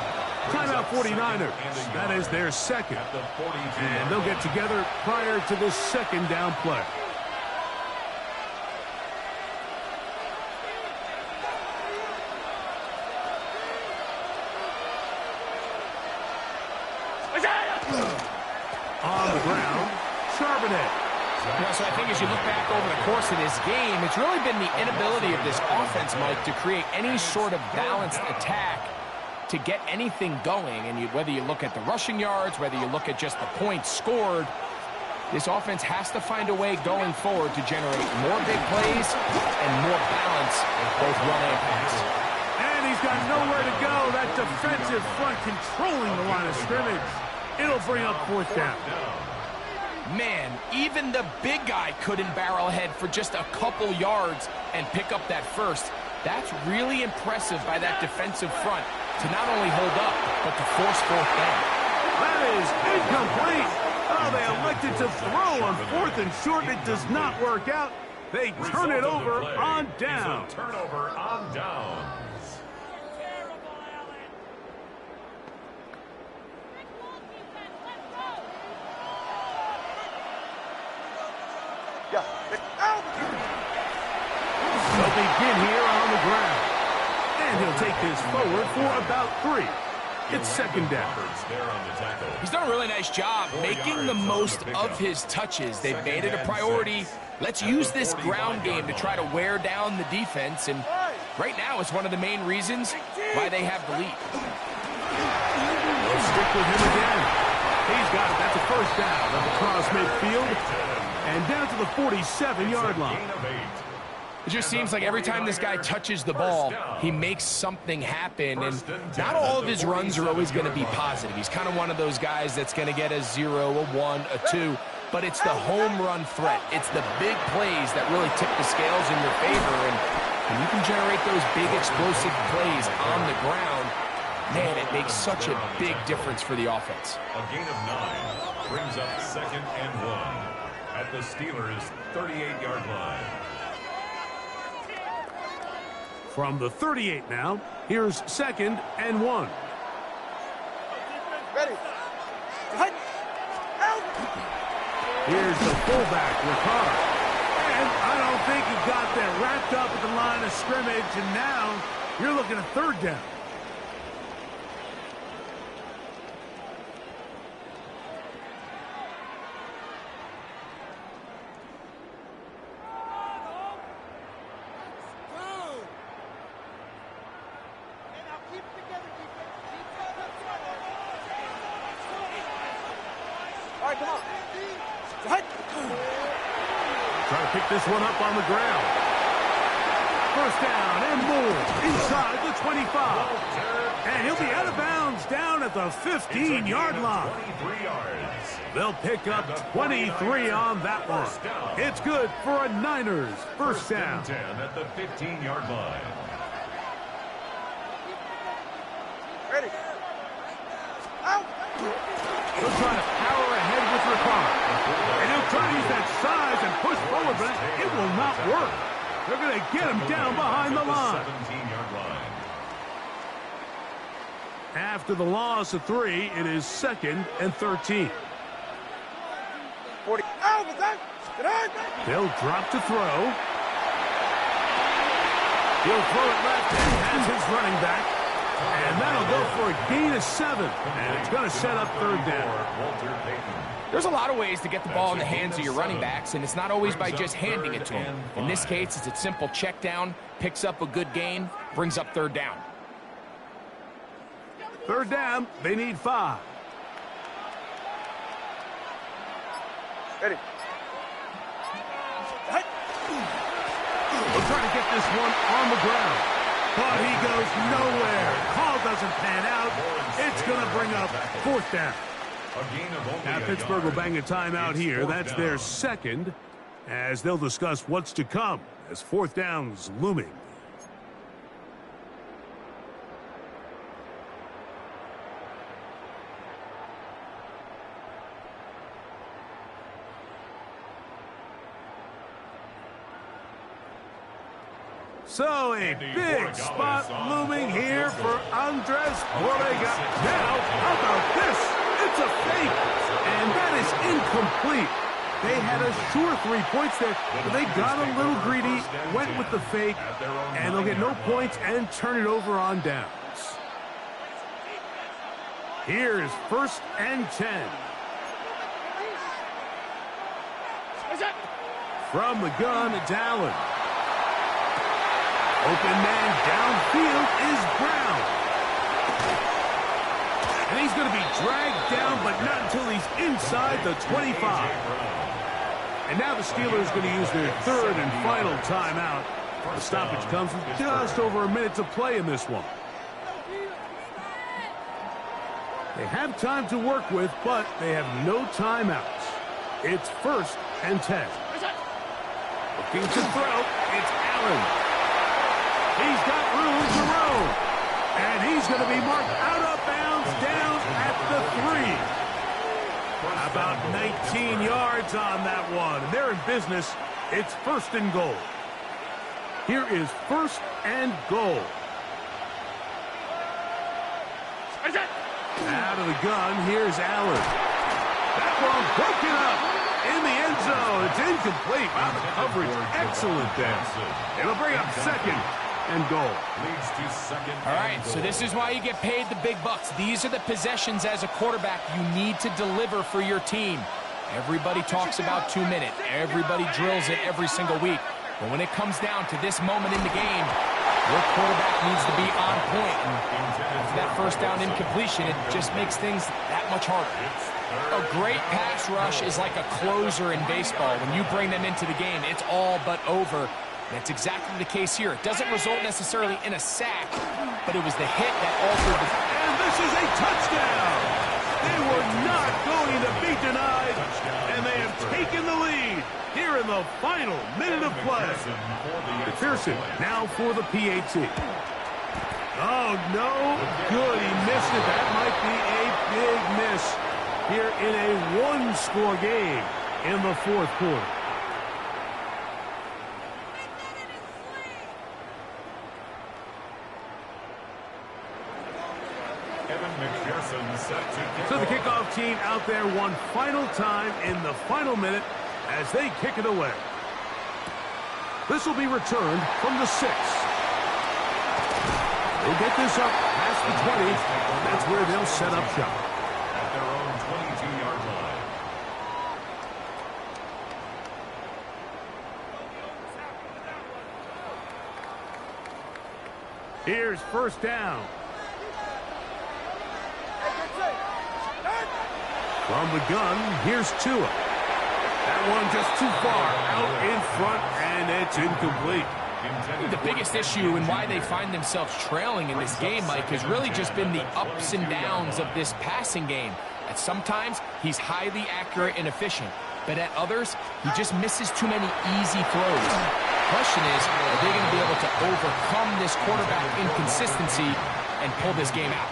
Timeout 49ers. That is their second. And they'll get together prior to the second down play. On the ground, Charbonnet. Yeah, so I think as you look back over the course of this game, it's really been the inability of this offense, Mike, to create any sort of balanced attack to get anything going. And whether you look at the rushing yards, whether you look at just the points scored, this offense has to find a way going forward to generate more big plays and more balance, both run and pass. And And he's got nowhere to go. That defensive front controlling the line of scrimmage. It'll bring up fourth down. Man, even the big guy couldn't barrel ahead for just a couple yards and pick up that first. That's really impressive by that defensive front to not only hold up, but to force fourth down. That is incomplete. Oh, they elected to throw on fourth and short. It does not work out. They turn it over on down. Turnover on downs. They'll begin here on the ground. And he'll take this forward for about 3. It's second down. He's done a really nice job making the most of his touches. They've made it a priority. Let's use this ground game to try to wear down the defense. And right now, it's one of the main reasons why they have the lead. They'll stick with him again. He's got it. That's a first down across midfield. And down to the 47-yard line. It just seems like every time this guy touches the ball, he makes something happen. And not all of his runs are always going to be positive. He's kind of one of those guys that's going to get a 0, a 1, a 2. But it's the home run threat. It's the big plays that really tip the scales in your favor. And when you can generate those big explosive plays on the ground, man, it makes such a big difference for the offense. A gain of 9 brings up second and 1 at the Steelers' 38-yard line. From the 38 now, here's second and 1. Ready. Here's the fullback, Ricard. And I don't think he got that wrapped up at the line of scrimmage, and now you're looking at third down. Trying to pick this one up on the ground. First down and more inside the 25. And he'll be out of bounds down at the 15-yard line. 23 yards. They'll pick up 23 on that one. It's good for a Niners first down. 10 at the 15-yard line. Ready. Out. He'll try to power ahead with Ricard. And he'll try to use that size and push forward, but it will not work. They're going to get him down behind the line. 17-yard line. After the loss of 3, it is second and 13. 40. Out. They'll drop to throw. He'll throw it left and has his running back. And that'll go for a gain of 7. And it's going to set up third down. There's a lot of ways to get the ball in the hands of your running backs, and it's not always by just handing it to them. In this case, it's a simple check down, picks up a good gain, brings up third down. Third down, they need 5. Ready. We'll try to get this one on the ground. But he goes nowhere. Call doesn't pan out. It's going to bring up fourth down. Now Pittsburgh will bang a timeout here. That's their second, as they'll discuss what's to come as fourth down's looming. So a big spot looming here for Andres Borrega. Now, how about this? It's a fake, and that is incomplete. They had a sure 3 points there, but they got a little greedy, went with the fake, and they'll get no points and turn it over on downs. Here's first and 10. From the gun, it's Allen. Open man downfield is Brown. And he's going to be dragged down, but not until he's inside the 25. And now the Steelers are going to use their third and final timeout. The stoppage comes with just over a minute to play in this one. They have time to work with, but they have no timeouts. It's 1st and 10. Looking to throw. It's Allen. He's got room to roam. And he's going to be marked out of bounds down at the 3. About 19 yards on that one. And they're in business. It's 1st and goal. Here is 1st and goal. Out of the gun, here's Allen. That one broken up in the end zone. It's incomplete. Wow, the coverage excellent there. It'll bring up 2nd and goal. Leads to 2nd. All right, so this is why you get paid the big bucks. These are the possessions as a quarterback you need to deliver for your team. Everybody talks about 2 minutes. Everybody drills it every single week. But when it comes down to this moment in the game, your quarterback needs to be on point. And after that 1st down incompletion, it just makes things that much harder. A great pass rush is like a closer in baseball. When you bring them into the game, it's all but over. That's exactly the case here. It doesn't result necessarily in a sack, but it was the hit that altered the... And this is a touchdown! They were not going to be denied, and they have taken the lead here in the final minute of play. McPherson now for the PAT. Oh, no good. He missed it. That might be a big miss here in a one-score game in the 4th quarter. So the kickoff team out there one final time in the final minute as they kick it away. This will be returned from the 6. They'll get this up past the 20. That's where they'll set up shop. At their own 22-yard line. Here's 1st down. From the gun, here's Tua. That one just too far out in front, and it's incomplete. The biggest issue and why they find themselves trailing in this game, Mike, has really just been the ups and downs of this passing game. At sometimes, he's highly accurate and efficient, but at others, he just misses too many easy throws. The question is, are they going to be able to overcome this quarterback inconsistency and pull this game out?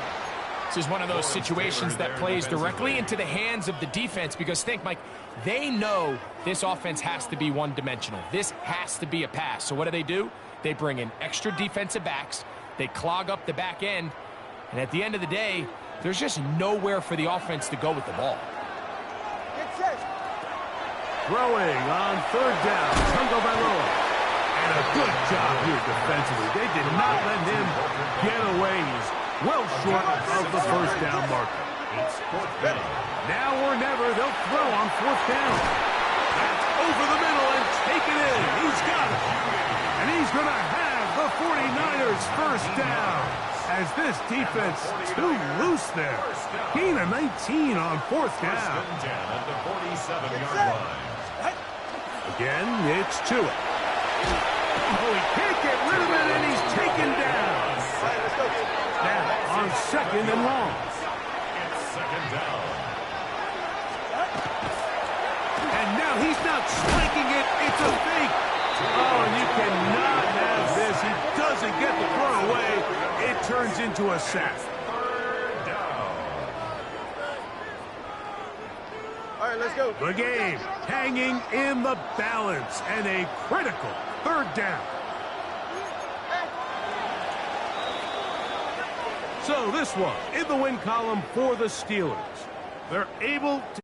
This is one of those situations that plays directly into the hands of the defense because think, Mike, they know this offense has to be one-dimensional. This has to be a pass. So what do? They bring in extra defensive backs. They clog up the back end. And at the end of the day, there's just nowhere for the offense to go with the ball. Throwing on 3rd down, Tagovailoa. And a good job here defensively. They did not let him get away. He's well short of the 1st down marker. Now or never, they'll throw on 4th down. That's over the middle and taken in. He's got it. And he's going to have the 49ers 1st down. As this defense too loose there. Gain of 19 on 4th down. At the 47-yard line. Again, it's Tua. Oh, he can't get rid of it, and he's taken down. Now, on 2nd and long. It's 2nd down. And now he's not spiking it. It's a fake. Oh, and you cannot have this. He doesn't get the throw away. It turns into a sack. 3rd down. All right, let's go. The game hanging in the balance and a critical 3rd down. So this one in the win column for the Steelers. They're able to